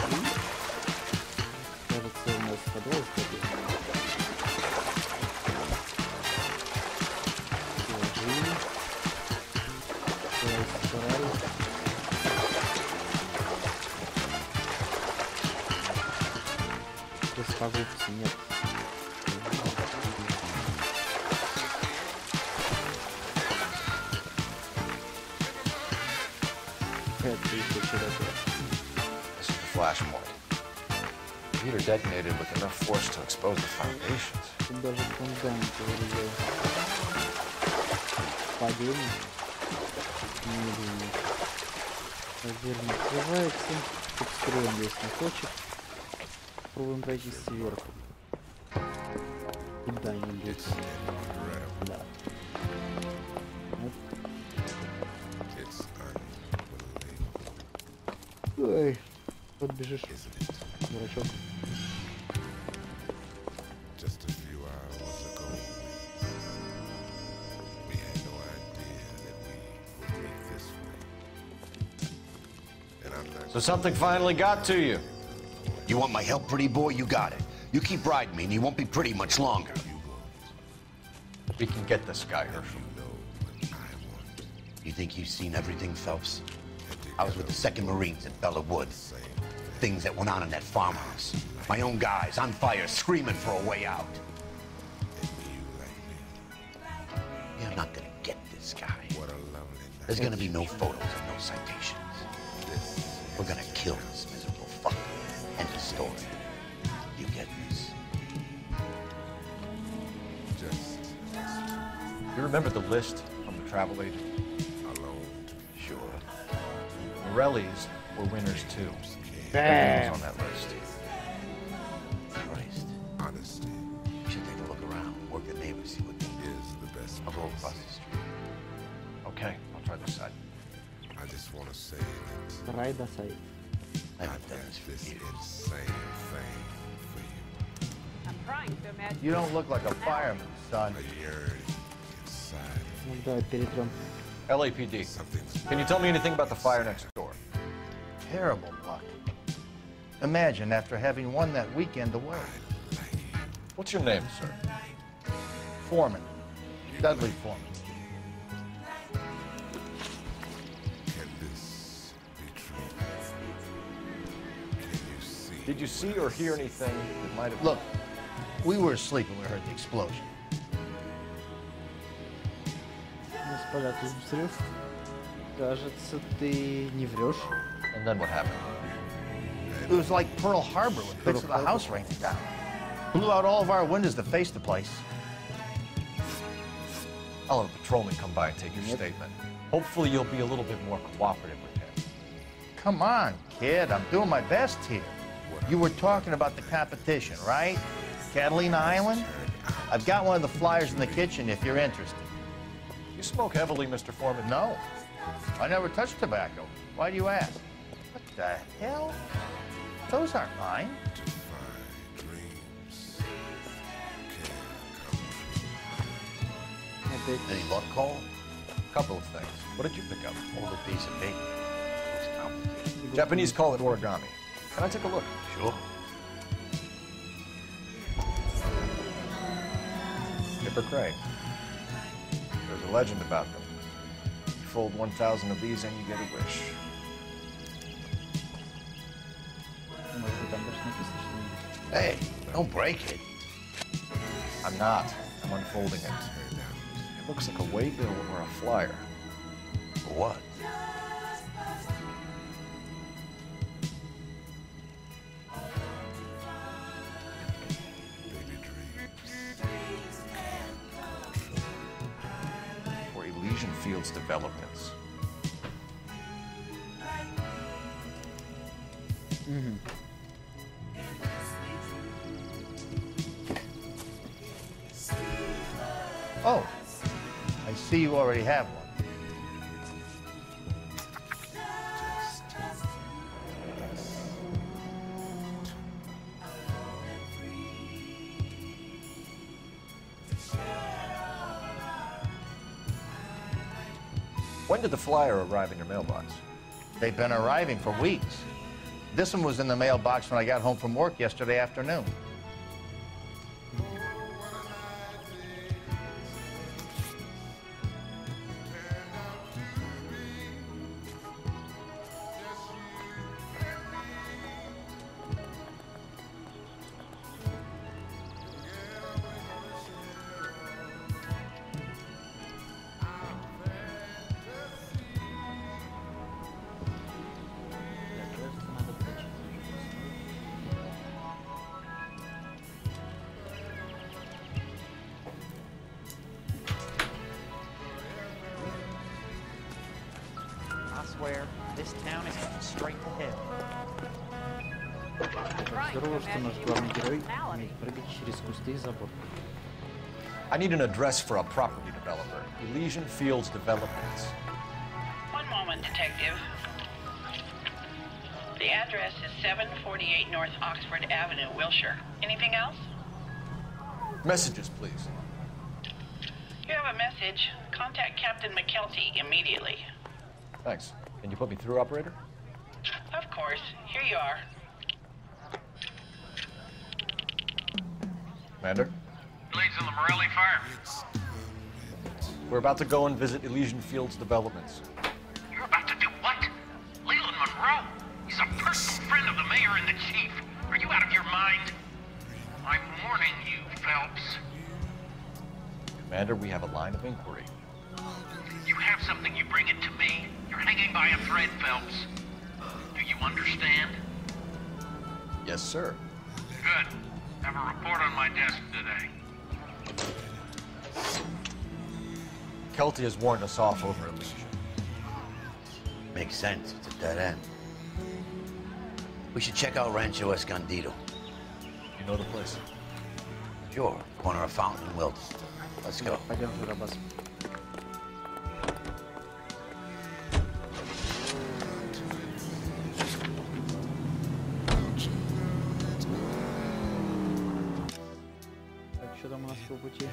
A: Кажется, у нас подвал сходил. Положили. Собрали. Без погубки нет.
N: This is the flashpoint. The heater detonated with enough force to expose the foundations.
A: Тут даже фундамент вырезал. Падение. Медленно. Дверь не открывается. Тут строим весь носочек. Пробуем пройти сверху. Куда-нибудь. Да. Вот. Ой, вот бежишь, дурачок.
N: So something finally got to you.
C: You want my help, pretty boy? You got it. You keep riding me, and you won't be pretty much longer.
N: We can get this guy, Herschel.
C: You think you've seen everything, Phelps? I was with the 2nd Marines at Bella Wood. Things that went on in that farmhouse. My own guys on fire, screaming for a way out. You're not gonna get this guy. There's gonna be no photos and no citations. We're gonna kill this miserable fucker. End of story. You get this?
N: You remember the list from the travel agent?
C: Sure.
N: Morelli's were winners too.
A: Damn.
N: Everyone was on that list.
C: Christ. Honestly. You should take a look around. Work the neighbors, see what they is the best. I'll go across the street.
N: Okay, I'll try this side.
B: I just want to say that
A: Right aside.
C: I haven't done this for years.
B: insane thing for you.
K: I'm trying to imagine.
S: You don't look like a fireman, son.
B: A yearning inside.
A: Ну давай перетрем.
N: LAPD. Can you tell me anything about the fire next door?
S: Terrible luck. Imagine after having won that weekend away.
N: What's your name, sir?
S: Foreman. Dudley Foreman.
B: Can this be true? Can you see?
N: Did you see or hear anything that might have...
S: Look, we were asleep when we heard the explosion.
A: Господа, тут взрыв. Кажется, ты не врешь.
N: And then what happened?
S: It was like Pearl Harbor with bits of the house raining down. Blew out all of our windows to face the place.
N: I'll have a patrolman come by and take your statement. Hopefully you'll be a little bit more cooperative with him.
S: Come on, kid. I'm doing my best here. You were talking about the competition, right? Catalina Island? I've got one of the flyers in the kitchen if you're interested.
N: You smoke heavily, Mr. Foreman?
S: No. I never touched tobacco. Why do you ask? What the hell? Those aren't mine.
C: Any luck, Cole?
N: Couple of things. What did you pick up?
C: Hold a piece of paper. Looks complicated.
N: Japanese call it origami. Can I take a look?
C: Sure.
N: Skipper Crane. There's a legend about them. You fold 1,000 of these and you get a wish.
C: Hey, don't break it.
N: I'm not. I'm unfolding it. It looks like a waybill or a flyer.
C: For what?
N: For Elysian Fields developments.
A: Mm-hmm.
S: Oh, I see you already have one.
N: When did the flyer arrive in your mailbox?
S: They've been arriving for weeks. This one was in the mailbox when I got home from work yesterday afternoon.
T: Swear, this town is going straight to hell.
A: Здорово, что наш главный герой умеет прыгать через кусты и забор.
N: I need an address for a property developer. Elysian Fields Developments.
M: One moment, Detective. The address is 748 North Oxford Avenue, Wilshire. Anything else?
N: Messages, please.
M: You have a message. Contact Captain McKelty immediately.
N: Thanks. Can you put me through, operator?
M: Of course. Here you are.
N: Commander?
P: Leads in the Morelli fire.
N: We're about to go and visit Elysian Fields developments.
P: You're about to do what? Leland Monroe? He's a personal friend of the mayor and the chief. Are you out of your mind? I'm warning you, Phelps.
N: Commander, we have a line of inquiry.
P: You have something, you bring it to me. You're hanging by a thread, Phelps. Do you understand?
N: Yes, sir.
P: Good. Have a report on my desk today.
N: Kelty has warned us off over Elysian.
C: Makes sense. It's a dead end. We should check out Rancho Escondido.
N: You know the place?
C: Sure. Corner of Fountain and Wilton. Let's go.
A: Пойдем туда, бас. Так, что там у нас по пути?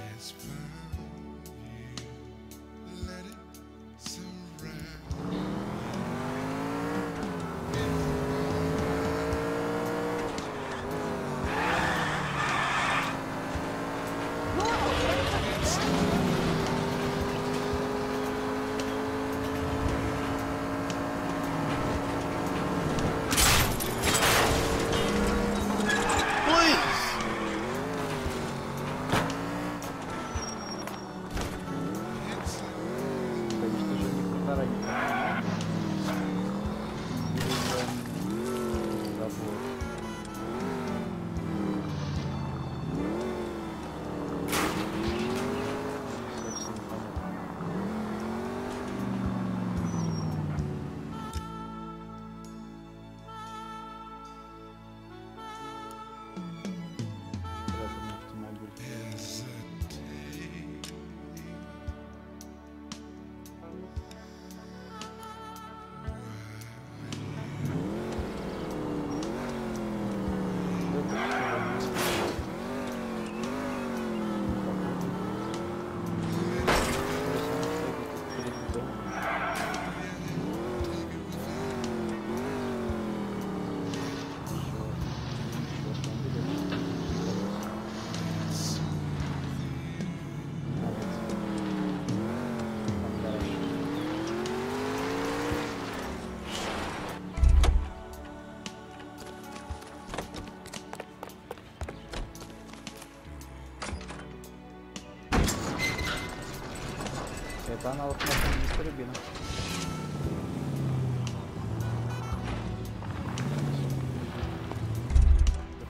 A: Это аналог нашего мистера Бина.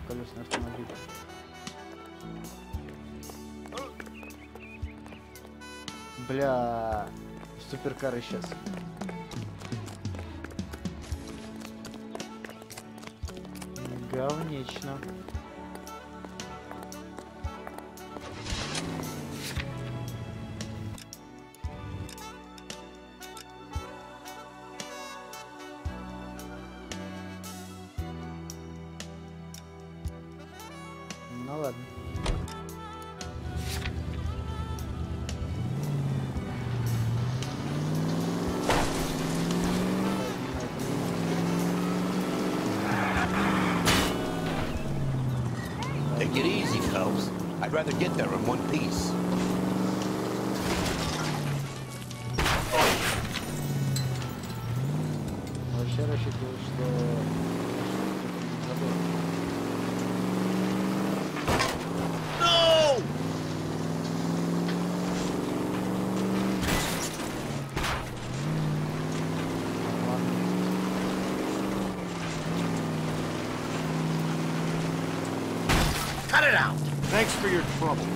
A: Колесный автомобиль. Бля, суперкар исчез. Говнечно. Ну ладно.
C: Take it easy, Phelps. I'd rather get there in one piece.
A: Вообще рассчитывал, что забыл.
C: No! Cut it out!
S: Thanks for your trouble.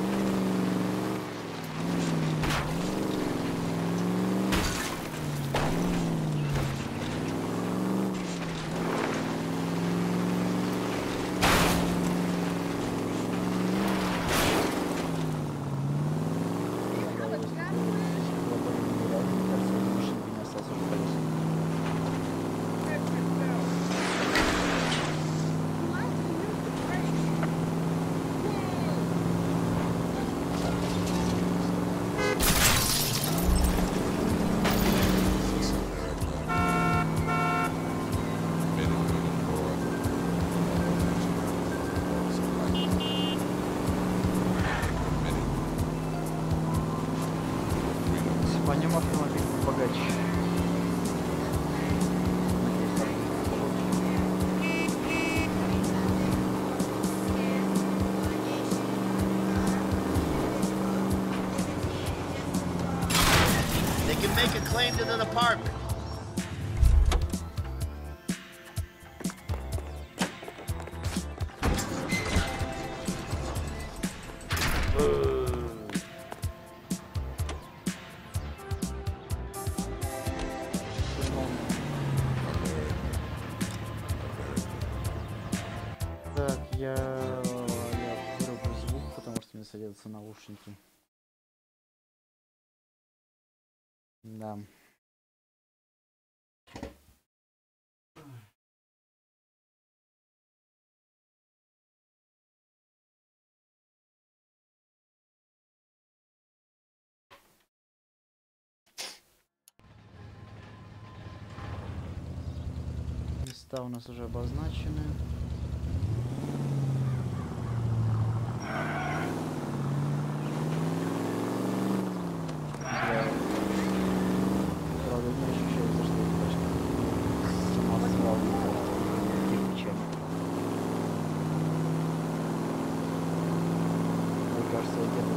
A: Найдем автомобиль побогаче.
C: They can make a claim to the department.
A: Так, я вырублю звук, потому что мне садятся наушники. Да. Места у нас уже обозначены. Правда, не ощущается, что это почти самосвал, кирпичами. Мне кажется, я где-то...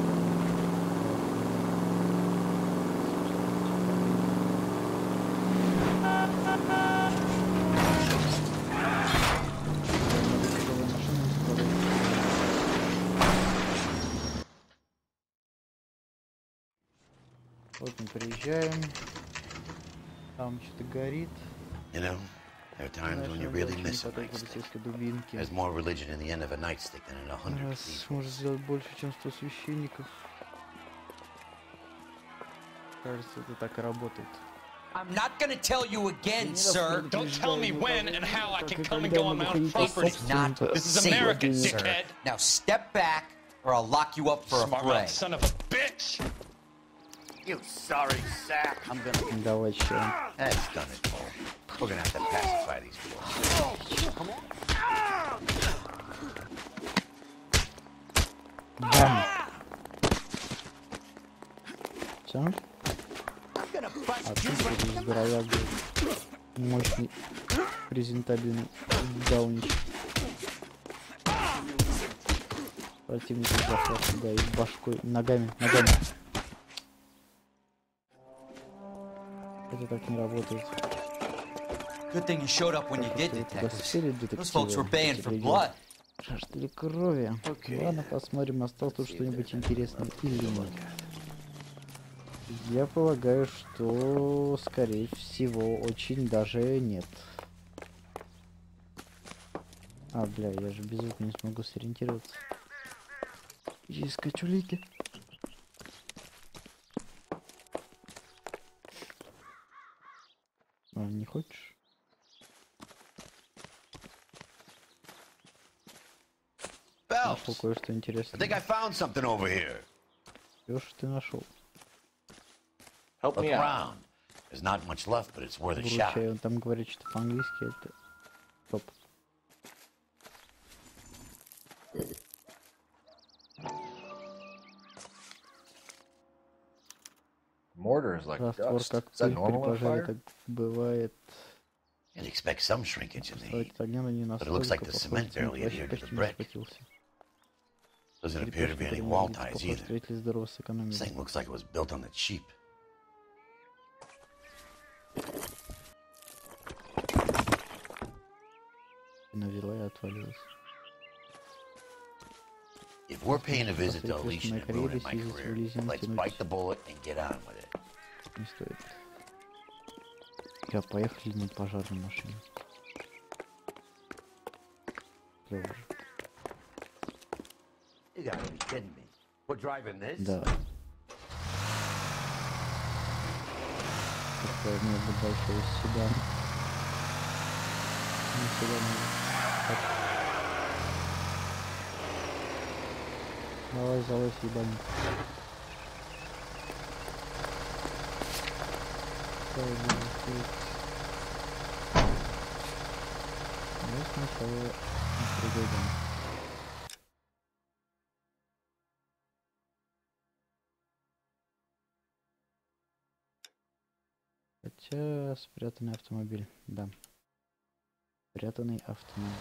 A: Вот мы приезжаем. Там что-то горит.
C: You know, there are times when you really miss a nightstick. There's more religion in the end of a nightstick than in 100
A: Раз может сделать больше, чем 100 священников. Кажется, это так и работает.
U: I'm not gonna tell you again, sir. Don't tell me when and how I can come and go on my own property. Not This is America, dickhead.
O: Now step back, or I'll lock you up for a fray.
U: Son of a bitch!
C: You sorry sack.
A: I'm gonna... Давай, чё.
C: That's done it, Paul. We're gonna have to pacify these people.
A: Бам! Всё? Отлично, здоровяк, мощный, презентабельный даунич. Противник захват сюда и башкой, ногами. Это так не работает.
O: Good thing you showed up when you did, detectives. Those folks were baying for blood.
A: Жаждали крови. Ладно, посмотрим, осталось тут что-нибудь интересное или нет. Я полагаю, что, скорее всего, очень даже нет. А, бля, я же без звука не смогу сориентироваться. Искать улики. А, не хочешь? Нашел кое-что интересное.
C: I think I found something over here.
A: Что ж ты нашел?
C: Help me out. There's not much left, but it's worth a shot.
A: Вручай, он там говорит, что по-английски это топ.
N: Mortar is like
A: Раствор
N: dust.
A: как
N: Is that
A: пыль при
N: normal on
A: пожаре,
N: fire?
A: так бывает.
C: You'd expect some shrinkage in the heat,
A: Огня, но не
C: but it looks like the cement barely adhered to the brick. Doesn't appear to be any wall ties either. This thing looks like it was built on the cheap.
A: Навела и отвалилась.
C: If we're paying a visit to Alicia and ruining my career, let's bite the bullet and get on with it.
A: Не стоит. Я поехали на пожарной машине. Клево же.
C: You gotta be kidding me. We're driving this?
A: Да. Такой между большой седан. Не седан, а... Давай, залазь, ебаник. Ну, сначала пригодим. Это спрятанный автомобиль, да. Спрятанный автомобиль.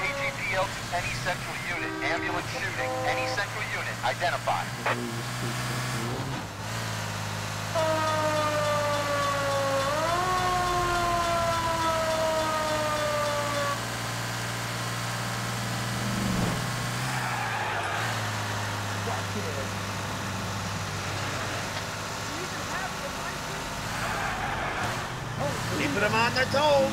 I: KGPL to any central unit. Ambulance shooting. Any central unit. Identify.
S: Keeping them on their toes.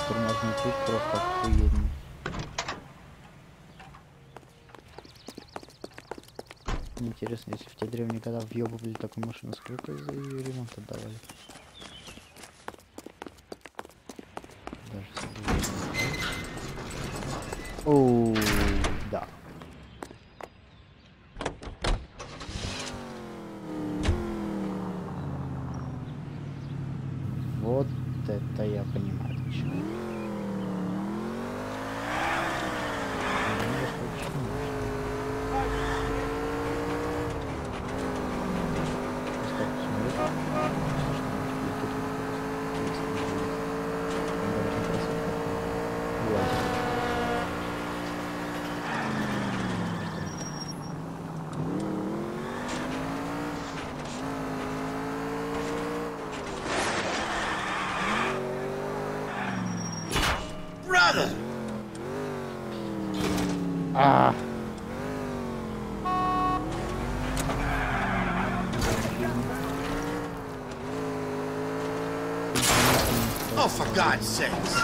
A: Тормозной путь просто охуенный. Интересно, если в те древние года въебывали такую машину, сколько за ее ремонт отдавали? Оу, да. Вот это я понимаю, почему.
S: Brother!
A: Ah.
S: Oh, for God's sakes.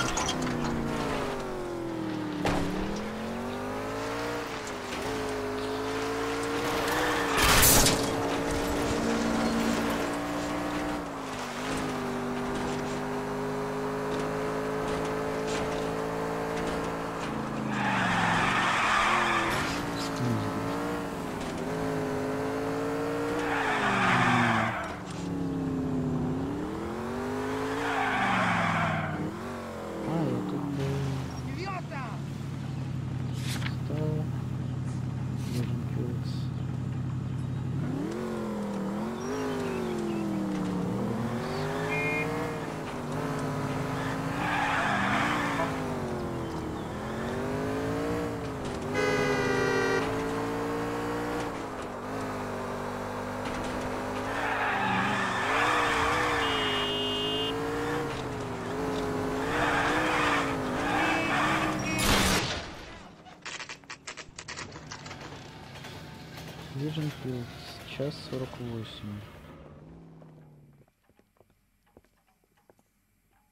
S: Час 48.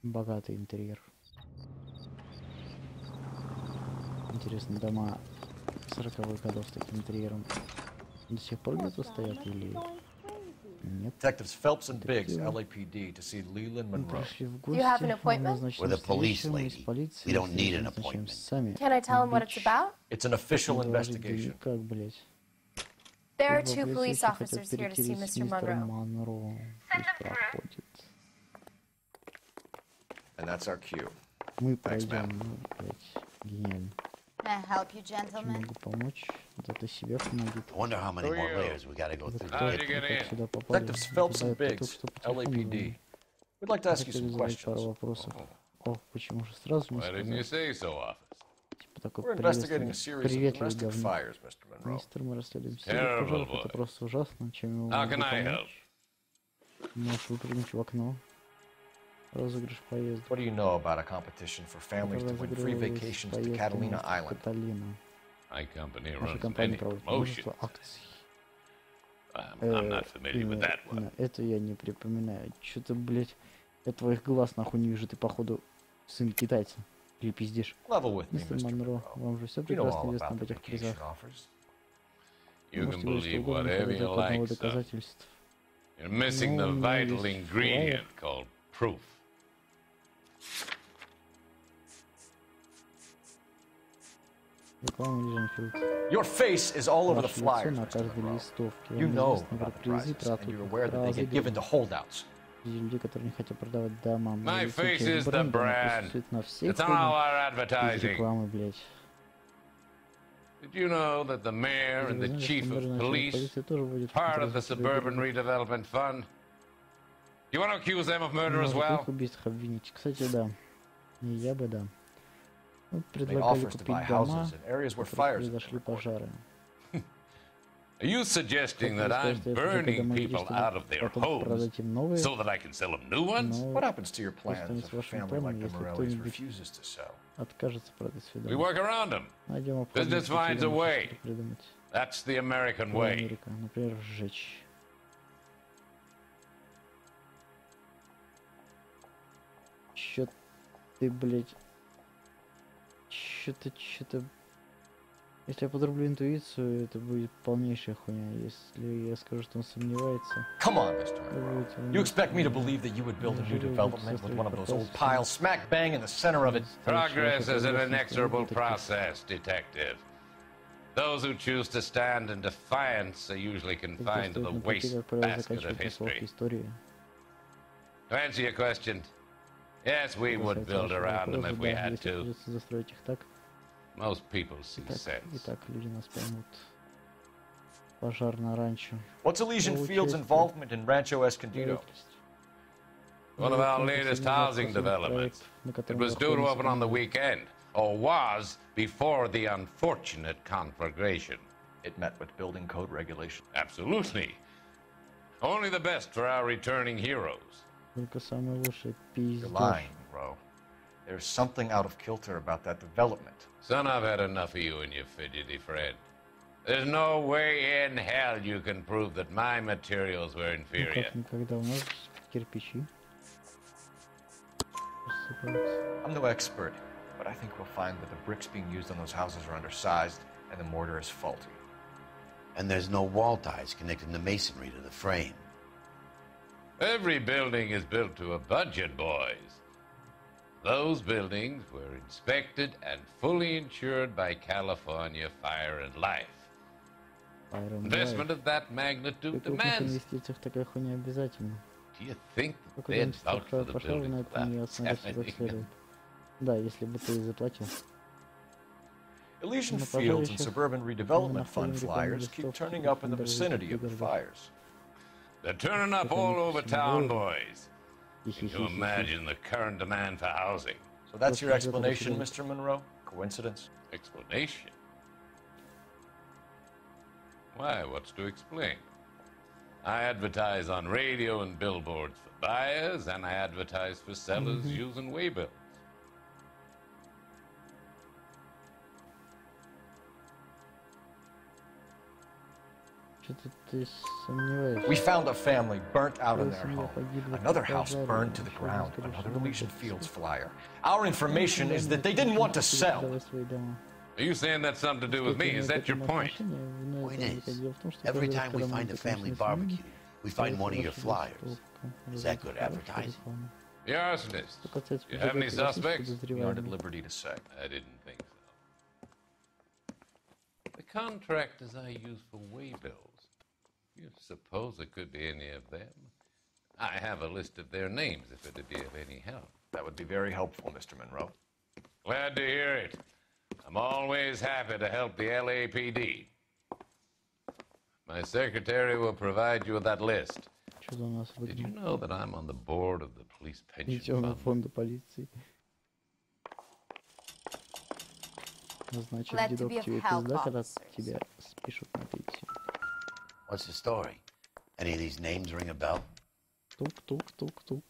S: Богатый интерьер. Интересно, дома 40-х годов с таким интерьером до сих пор где-то стоят или нет?
N: Detectives Phelps and Biggs, LAPD, to see Leland Monroe.
J: You have an appointment?
C: With a police lady. We don't need an appointment.
J: Can I tell him what it's about?
N: It's an official investigation.
A: Как, блять?
J: There are two police officers here to see Mr. Monroe.
N: And that's our cue.
A: Мы пройдем, ну, блять, гениально.
V: Can I help you, gentlemen?
A: Могу помочь. Это себе помогит.
C: Wonder how many more layers we gotta go through to get there.
N: Detectives Phelps and Biggs, LAPD. We'd like to ask you some questions.
A: О, почему же сразу не
N: Why didn't you
A: сказал?
N: say so, officer?
A: Типа такой
N: We're investigating a
A: приветливый,
N: series of
A: приветливый
N: domestic
A: говнюк.
N: fires, Mr. Monroe.
A: Мистер, мы расследуем серию
N: Terrible
A: пожаров.
N: boy.
A: Это просто ужасно. Чем я
N: How
A: могу
N: can I help?
A: помочь? Можешь выпрыгнуть в окно. Розыгрыш поездок.
N: What do you know about a competition for families to win free vacations to Catalina Island?
A: Каталина.
N: My company
A: Наша
N: runs
A: компания
N: many
A: проводит
N: promotions.
A: множество акций.
N: I'm not familiar with that one.
A: Это я не припоминаю. Что-то, блять, я твоих глаз нахуй не вижу. Ты, походу, сын китайца. Или пиздишь. Мистер Монро, вам же все прекрасно известно об этих призах.
N: You can believe whatever you like, son. You're missing the vital ingredient called proof. Your face is all over the flyers, Mr. Monroe. You know about the prizes, and you're aware that they get given to holdouts.
A: My
N: face is the brand. It's on all our advertising. Did you know that the mayor and the chief of police part of the Suburban Redevelopment Fund? You want to accuse them of murder as well?
A: Кстати, да. Я бы, да. Мы
N: Made
A: предлагали
N: offers to buy
A: купить дома,
N: houses in areas where
A: в которых
N: fires have
A: произошли
N: been
A: пожары.
N: Are you suggesting that I'm burning people out of their homes so that I can sell them new ones?
A: Но
N: What happens to your plans
A: останется
N: if a
A: вашим
N: family like
A: планом,
N: the
A: если
N: Morellis
A: кто-нибудь
N: refuses to sell?
A: откажется продать свой
N: We
A: дом.
N: work around them.
A: Найдем
N: Business finds a way.
A: что придумать.
N: That's the American
A: Такое
N: way.
A: Америка, например, сжечь. Чё ты, блядь? Чё-то... Если я подрублю интуицию, это будет полнейшая хуйня. Если я скажу, что он сомневается...
N: Come on, Mr. Monroe. You expect me to believe that you would build a new development with one of those old piles smack bang in the center of it? Progress is an inexorable process, Detective. Those who choose to stand in defiance are usually confined to the waste basket of history. To answer your question, yes, we would build around them if we had to. Most people see sense.
A: Итак, люди нас поймут. Пожар на ранчо.
N: What's Elysian Field's involvement in Rancho Escondido? One of our latest housing developments. It was due to open on the weekend, or was before the unfortunate conflagration. It met with building code regulations. Absolutely. Only the best for our returning heroes.
A: Только самый лучший
N: You're
A: пиздёж.
N: lying, bro. There's something out of kilter about that development. Son, I've had enough of you and your fidgety friend. There's no way in hell you can prove that my materials were
A: Ну
N: inferior.
A: как никогда у нас кирпичи рассыпаются.
N: I'm no expert, but I think we'll find that the bricks being used on those houses are undersized and the mortar is faulty.
C: And there's no wall ties connecting the masonry to the frame.
N: Every building is built to a budget, boys. Those buildings were inspected and fully insured by California Fire and Life. Investment of that magnitude
A: При крупных
N: demands.
A: инвестициях такая хуйня обязательно.
N: Do you think
A: Только
N: they'd
A: дом
N: vouch for the
A: пошел на
N: building
A: это не
N: without
A: остановить как
N: selling?
A: следует. Да, если бы ты заплатил.
N: Elysian
A: На
N: Fields and
A: пожарищах
N: Suburban
A: мы
N: Redevelopment
A: находим
N: Fund
A: рекламные
N: flyers keep
A: листовки
N: turning up in the
A: фонда
N: vicinity of the
A: пригородов.
N: fires. They're turning up all over town, boys. Can you imagine the current demand for housing? So that's your explanation, Mr. Monroe? Coincidence? Explanation? Why, what's to explain? I advertise on radio and billboards for buyers, and I advertise for sellers using waybills.
A: Что-то ты сомневаешься.
N: We found a family burnt out in their home. Another house burned to the ground. Another Elysian Fields flyer. Our information is that they didn't want to sell. Are you saying that's something to do with me? Is that your point?
C: Point is, every time we find a family barbecue, we find one of your flyers. Is that good advertising?
N: The arsonist. You have any suspects? We aren't at liberty to say. I didn't think so. The contractors I use for waybills. You suppose it could be any of them? I have a list of their names if it'd be of any help. That would be very helpful, Mr. Monroe. Glad to hear it. I'm always happy to help the LAPD. My secretary will provide you with that list. Did you know that I'm on the board of the police pension
A: Пенсионного
N: fund?
A: фонда полиции. Значит, дедок тебе пизда, когда тебя спишут на пенсию.
C: What's the story? Any of these names ring a bell?
A: Тук-тук-тук-тук.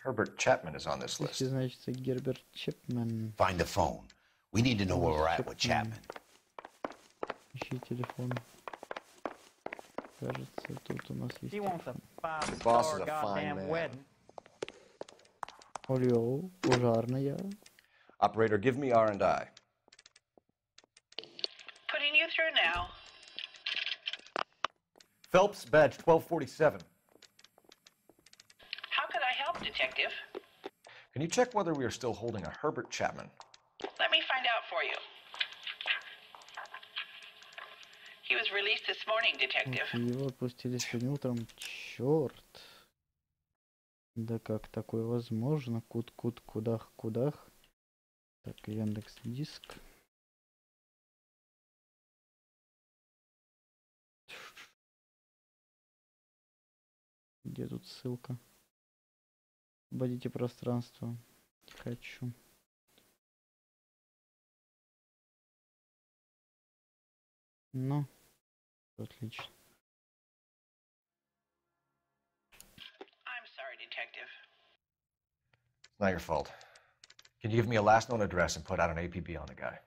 N: Herbert Chapman is on this list.
A: Если, значит, Герберт Чепмен.
C: Find the phone. We need to know where we're at with Chapman.
A: Ищи телефон. Кажется, тут у нас есть.
T: He wants a
N: The boss is a fine
T: goddamn
N: man.
T: wedding.
A: Алло, пожарная.
N: Operator, give me R&I.
M: Putting you through now.
N: Phelps, badge 1247.
M: How could I help, Detective?
N: Can you check whether we are still holding a Herbert Chapman?
M: Let me find out for you. He was released this morning, Detective.
A: Его отпустили сегодня утром. Черт. Да как такое возможно? Кудах. Так, Яндекс Диск. Где тут ссылка? Освободите пространство. Хочу. Ну, отлично.
M: I'm sorry, Detective.
N: It's not your fault. Can you give me a last known address and put out an APB on the guy?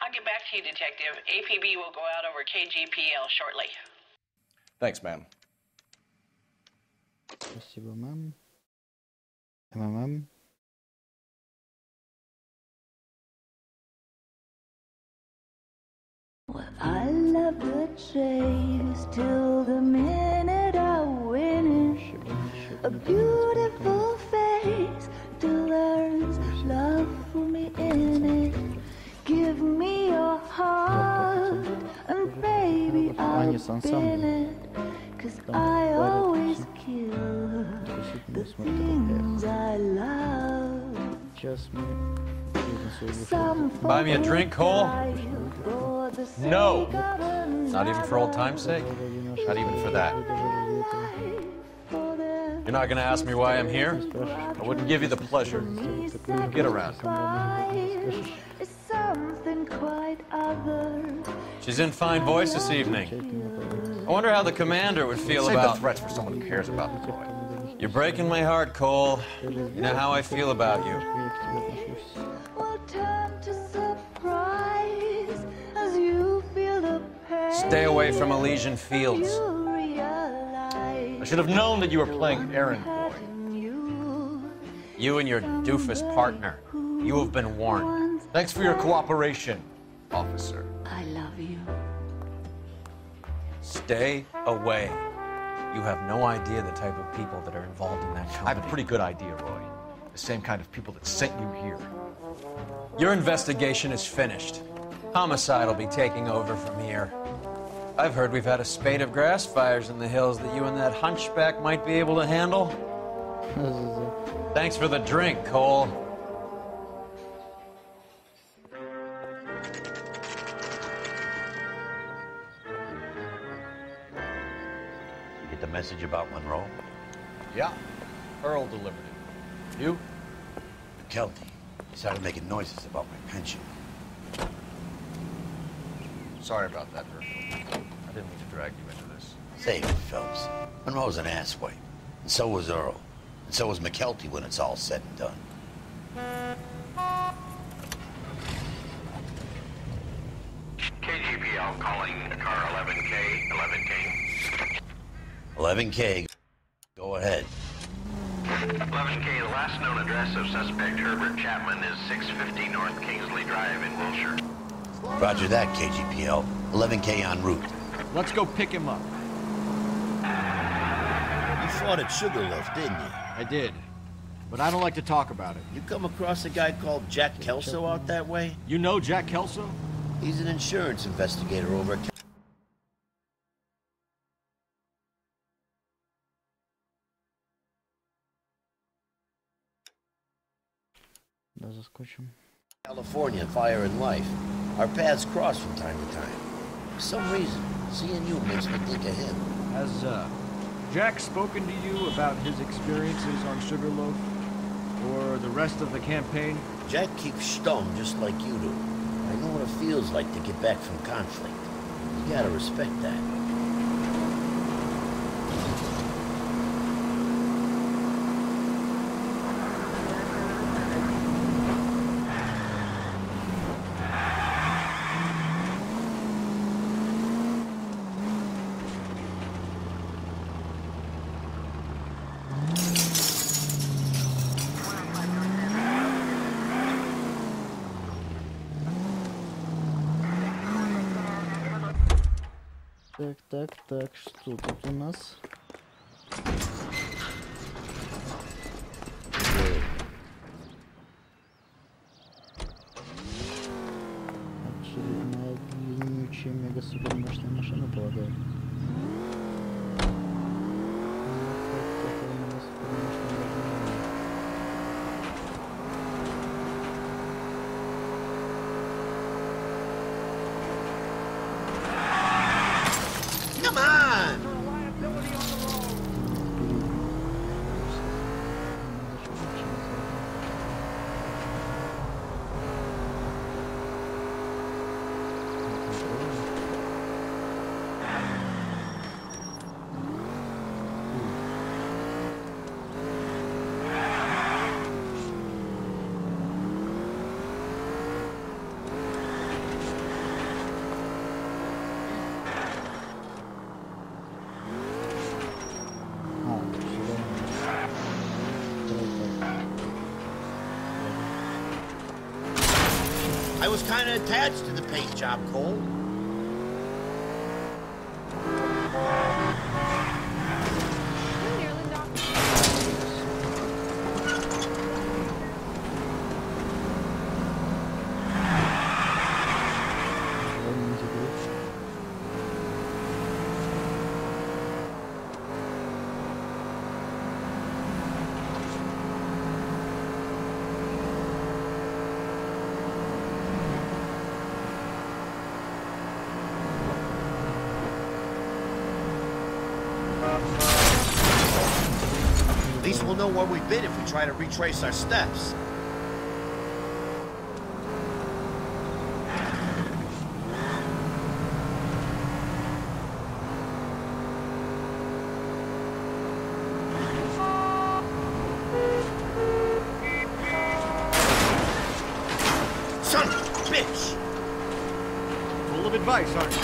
M: I'll get back to you, Detective. APB will go out over KGPL shortly.
N: Thanks, ma'am.
A: Спасибо, мэм. МММ.
D: I love the chase till the minute I win it. A beautiful face till there's love for me in it. Give me your heart and baby I'll feel it. 'Cause I always kill the things I love.
G: Buy me a drink, Cole? No. Not even for old time's sake? Not even for that. You're not gonna ask me why I'm here? I wouldn't give you the pleasure. Get around. She's in fine voice this evening. I wonder how the commander would feel
N: Save
G: about
N: the threats for someone who cares about the boy.
G: You're breaking my heart, Cole. You know how I feel about you. Stay away from Elysian Fields.
N: I should have known that you were playing errand boy.
G: You and your doofus partner. You have been warned.
N: Thanks for your cooperation, officer.
D: I love you.
G: Stay away. You have no idea the type of people that are involved in that company.
N: I have a pretty good idea, Roy. The same kind of people that sent you here.
G: Your investigation is finished. Homicide will be taking over from here. I've heard we've had a spate of grass fires in the hills that you and that hunchback might be able to handle. Thanks for the drink, Cole.
C: Get the message about Monroe?
N: Yeah. Earl delivered it. You?
C: McKelty. He started making noises about my pension.
N: Sorry about that, Herb. I didn't mean to drag you into this.
C: Save it, Phelps. Monroe's an asswipe. And so was Earl. And so was McKelty when it's all said and done.
P: KGPL calling car 11K, 11K.
C: 11K. Go ahead.
P: 11K, the last known address of suspect Herbert Chapman is 650 North Kingsley Drive in Wilshire.
C: Roger that, KGPL. 11K en route.
S: Let's go pick him up.
R: You fought at Sugarloaf, didn't you?
S: I did. But I don't like to talk about it.
R: You come across a guy called Jack Kelso out that way?
S: You know Jack Kelso?
R: He's an insurance investigator over at... California, Fire and Life. Our paths cross from time to time. For some reason, seeing you makes me think of him.
S: Has, Jack spoken to you about his experiences on Sugarloaf?
N: or the rest of the campaign?
R: Jack keeps stoned just like you do. I know what it feels like to get back from conflict. You gotta respect that.
A: Так, что тут у нас? Очередная длиннючая мега-супер мощная машина, полагаю.
R: Come on! I was kind of attached to the paint job, Cole. At least we'll know where we've been if we try to retrace our steps. Son of a bitch!
N: Full of advice, aren't you?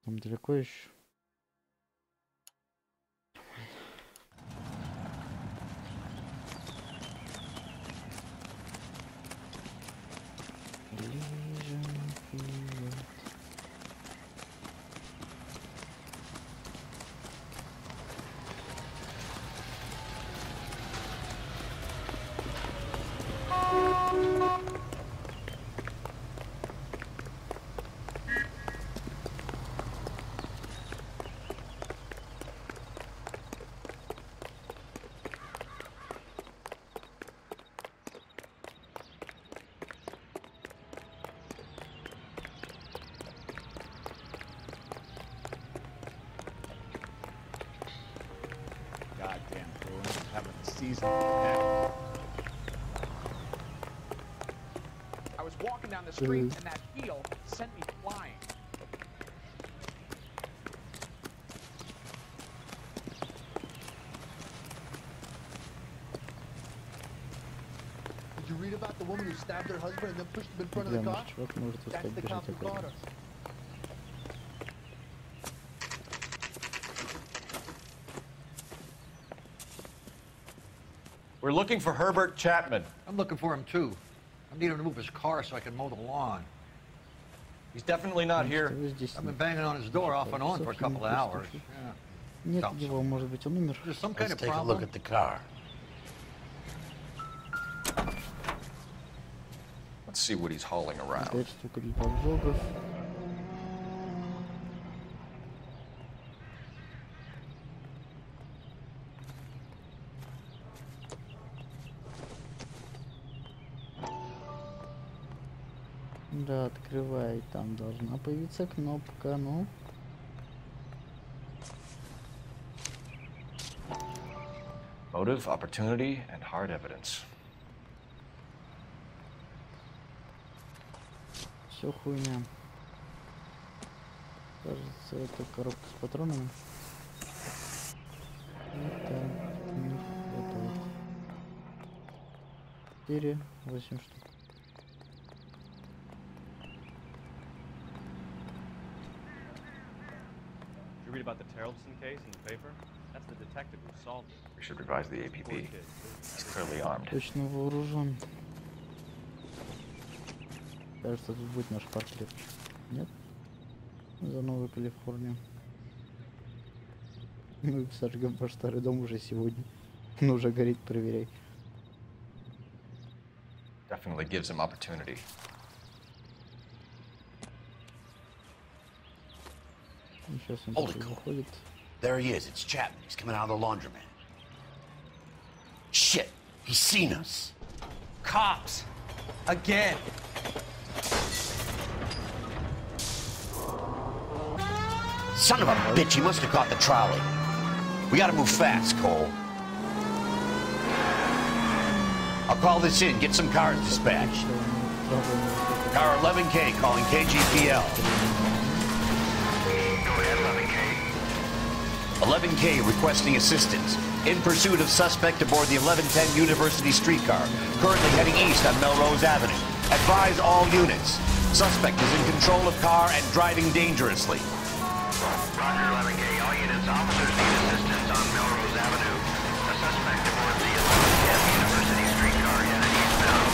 A: Там далеко еще.
N: Goddamn Bruins having the season now.
T: I was walking down the street and that heel sent me flying.
F: Did you read about the woman who stabbed her husband and then pushed him in front of the car? That's the cop who caught her.
N: We're looking for Herbert Chapman.
L: I'm looking for him too. I need him to move his car so I can mow the lawn.
N: He's definitely not here.
L: I've been banging on his door off and on for a couple of hours.
A: Нет его, может быть, он умер.
L: There's some kind
R: Let's
L: of
R: take a
L: problem.
R: look at the car.
N: Let's see what he's hauling around.
A: Опять штука для поджогов. Да, открывай, там должна появиться кнопка, ну.
N: Motive, opportunity, and hard evidence.
A: Все хуйня. Кажется, это коробка с патронами. Это не хватает. 4, 8 штук.
G: Did you read about the Terrelson case in the paper? That's the detective who solved it.
N: We should revise the APB. He's clearly armed.
A: Точно вооружен. Кажется, тут будет наш портрет. Нет? За Новую Калифорнию. Мы сожгем ваш старый дом уже сегодня. Он уже горит, проверяй.
N: Definitely gives him opportunity.
A: Сейчас он
R: Holy
A: такой
R: cow.
A: выходит.
R: There he is. It's Chapman. He's coming out of the laundromat. Shit. He's seen us.
U: Cops! Again!
R: Son of a bitch. He must have caught the trolley. We gotta move fast, Cole. I'll call this in. Get some cars dispatched. Car 11K calling KGPL.
P: Go ahead, 11K.
R: 11K requesting assistance. In pursuit of suspect aboard the 1110 University streetcar. Currently heading east on Melrose Avenue. Advise all units. Suspect is in control of car and driving dangerously.
P: Roger, 11K. All units, officers need assistance on Melrose Avenue. A suspect aboard the 1110 University streetcar headed eastbound.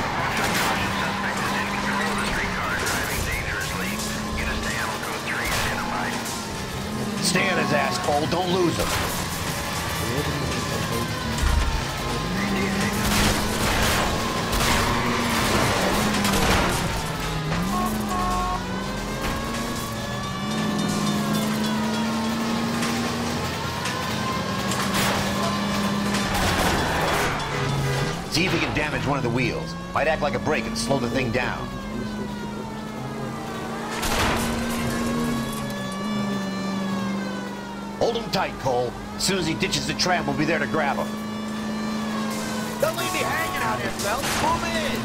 P: Caution, caution. Suspect is in control of the streetcar, driving dangerously. Units to Animal Code 3 identified.
R: Stay on his ass, Cole. Don't lose him. See if he can damage one of the wheels. Might act like a brake and slow the thing down. Hold him tight, Cole. As soon as he ditches the tram, we'll be there to grab him.
U: Don't leave me hanging out here, Phelps. Move in!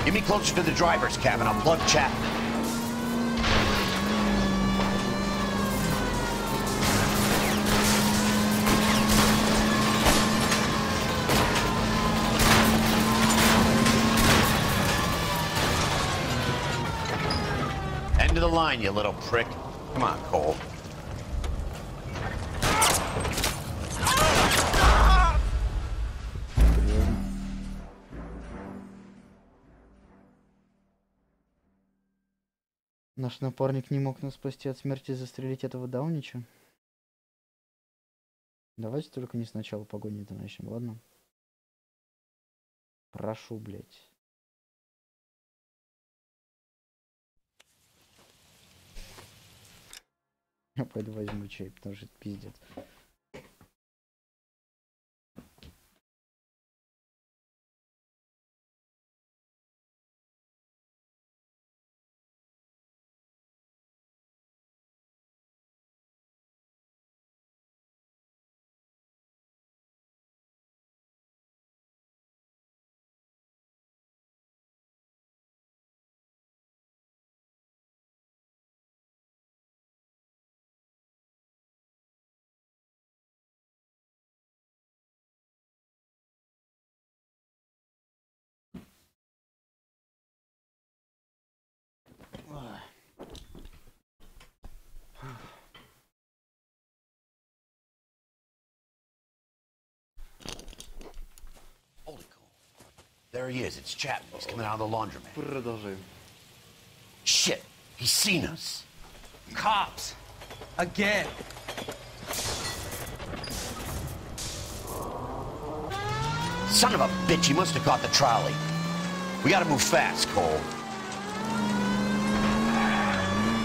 R: Get me closer to the driver's cabin. I'll plug Chapman. End of the line, you little prick. Come on, Cole.
A: Наш напарник не мог нас спасти от смерти и застрелить этого Даунича. Давайте только не сначала погони-то начнем, ладно? Прошу, блядь. Я пойду возьму чай, потому что это пиздец.
C: There he is. It's Chapman. He's coming out of the laundromat.
A: Продолжаем.
C: Shit. He's seen us.
U: Cops. Again.
C: Son of a bitch. He must have caught the trolley. We gotta move fast, Cole.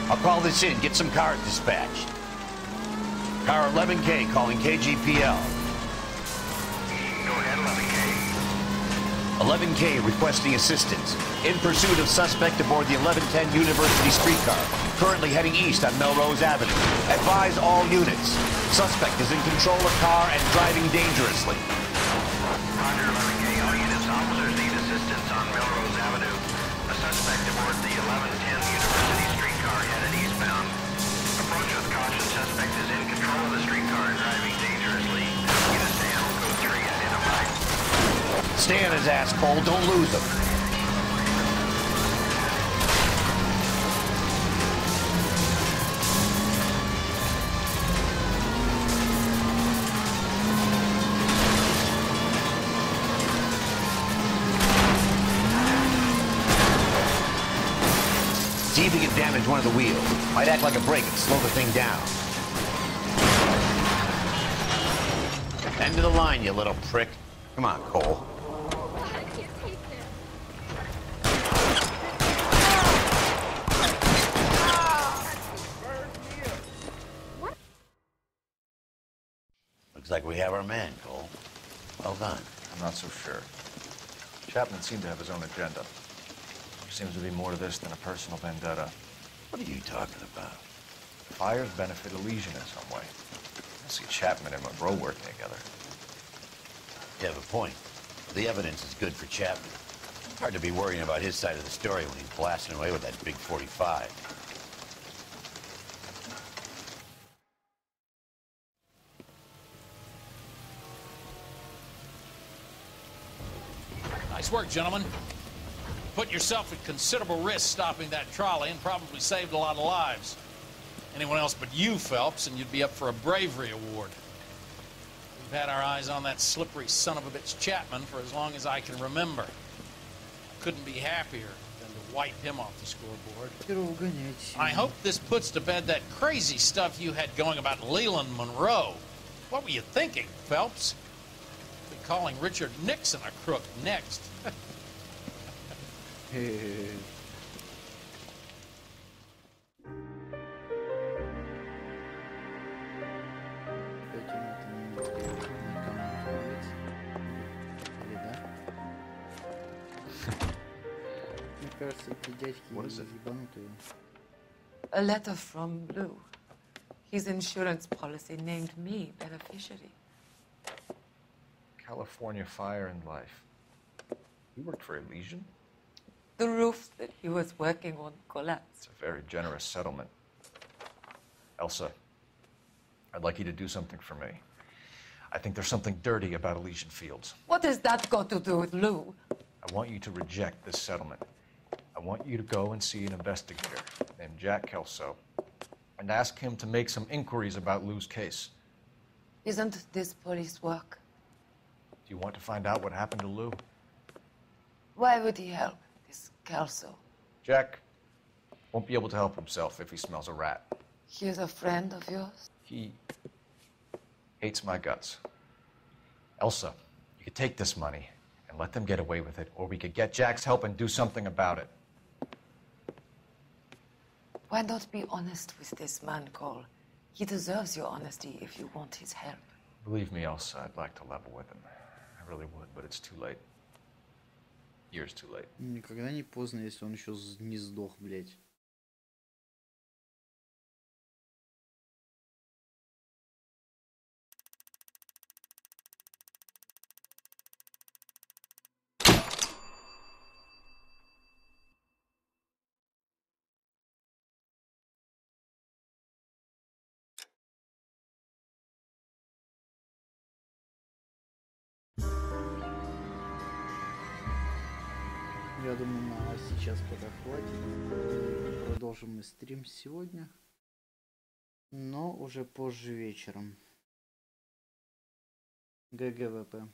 C: I'll call this in. Get some cars dispatched. Car 11K calling KGPL.
P: Go ahead, 11K.
C: 11K requesting assistance. In pursuit of suspect aboard the 1110 University streetcar. Currently heading east on Melrose Avenue. Advise all units. Suspect is in control of car and driving dangerously.
P: Roger, 11K. All units, officers need assistance on Melrose Avenue. A suspect aboard the 1110 University streetcar headed eastbound. Approach with caution. Suspect is in control of the streetcar and driving dangerously. Unit Stan, code 3 identified.
C: Stay on his ass, Cole. Don't lose him. See if he can damage one of the wheels. Might act like a brake and slow the thing down. End of the line, you little prick. Come on, Cole. Looks like we have our man, Cole. Well done.
N: I'm not so sure. Chapman seemed to have his own agenda. There seems to be more to this than a personal vendetta.
C: What are you talking about?
N: Fires benefit Elysian in some way. I see Chapman and Monroe working together.
C: You have a point. The evidence is good for Chapman. Hard to be worrying about his side of the story when he's blasting away with that big 45.
U: Nice work, gentlemen. Put yourself at considerable risk stopping that trolley and probably saved a lot of lives. Anyone else but you, Phelps, and you'd be up for a bravery award. We've had our eyes on that slippery son of a bitch Chapman for as long as I can remember. I couldn't be happier than to wipe him off the scoreboard. I hope this puts to bed that crazy stuff you had going about Leland Monroe. What were you thinking, Phelps? Be calling Richard Nixon a crook next.
N: What is it?
E: A letter from Lou. His insurance policy named me beneficiary.
N: California Fire and Life. You worked for Elysian?
E: The roof that he was working on collapsed.
N: It's a very generous settlement. Elsa, I'd like you to do something for me. I think there's something dirty about Elysian Fields.
E: What has that got to do with Lou?
N: I want you to reject this settlement. I want you to go and see an investigator named Jack Kelso and ask him to make some inquiries about Lou's case.
E: Isn't this police work?
N: Do you want to find out what happened to Lou?
E: Why would he help this Kelso?
N: Jack won't be able to help himself if he smells a rat.
E: He is a friend of yours?
N: He hates my guts. Elsa, you could take this money and let them get away with it, or we could get Jack's help and do something about it.
E: Why not be honest with this man, Cole? He deserves your honesty if you want his help.
N: Believe me, Elsa, I'd like to level with him. I really would, but it's too late. Years too late.
A: Никогда не поздно, если он еще не сдох, блядь. Я думаю, на сейчас пока хватит. Продолжим мы стрим сегодня, но уже позже вечером. ГГВП.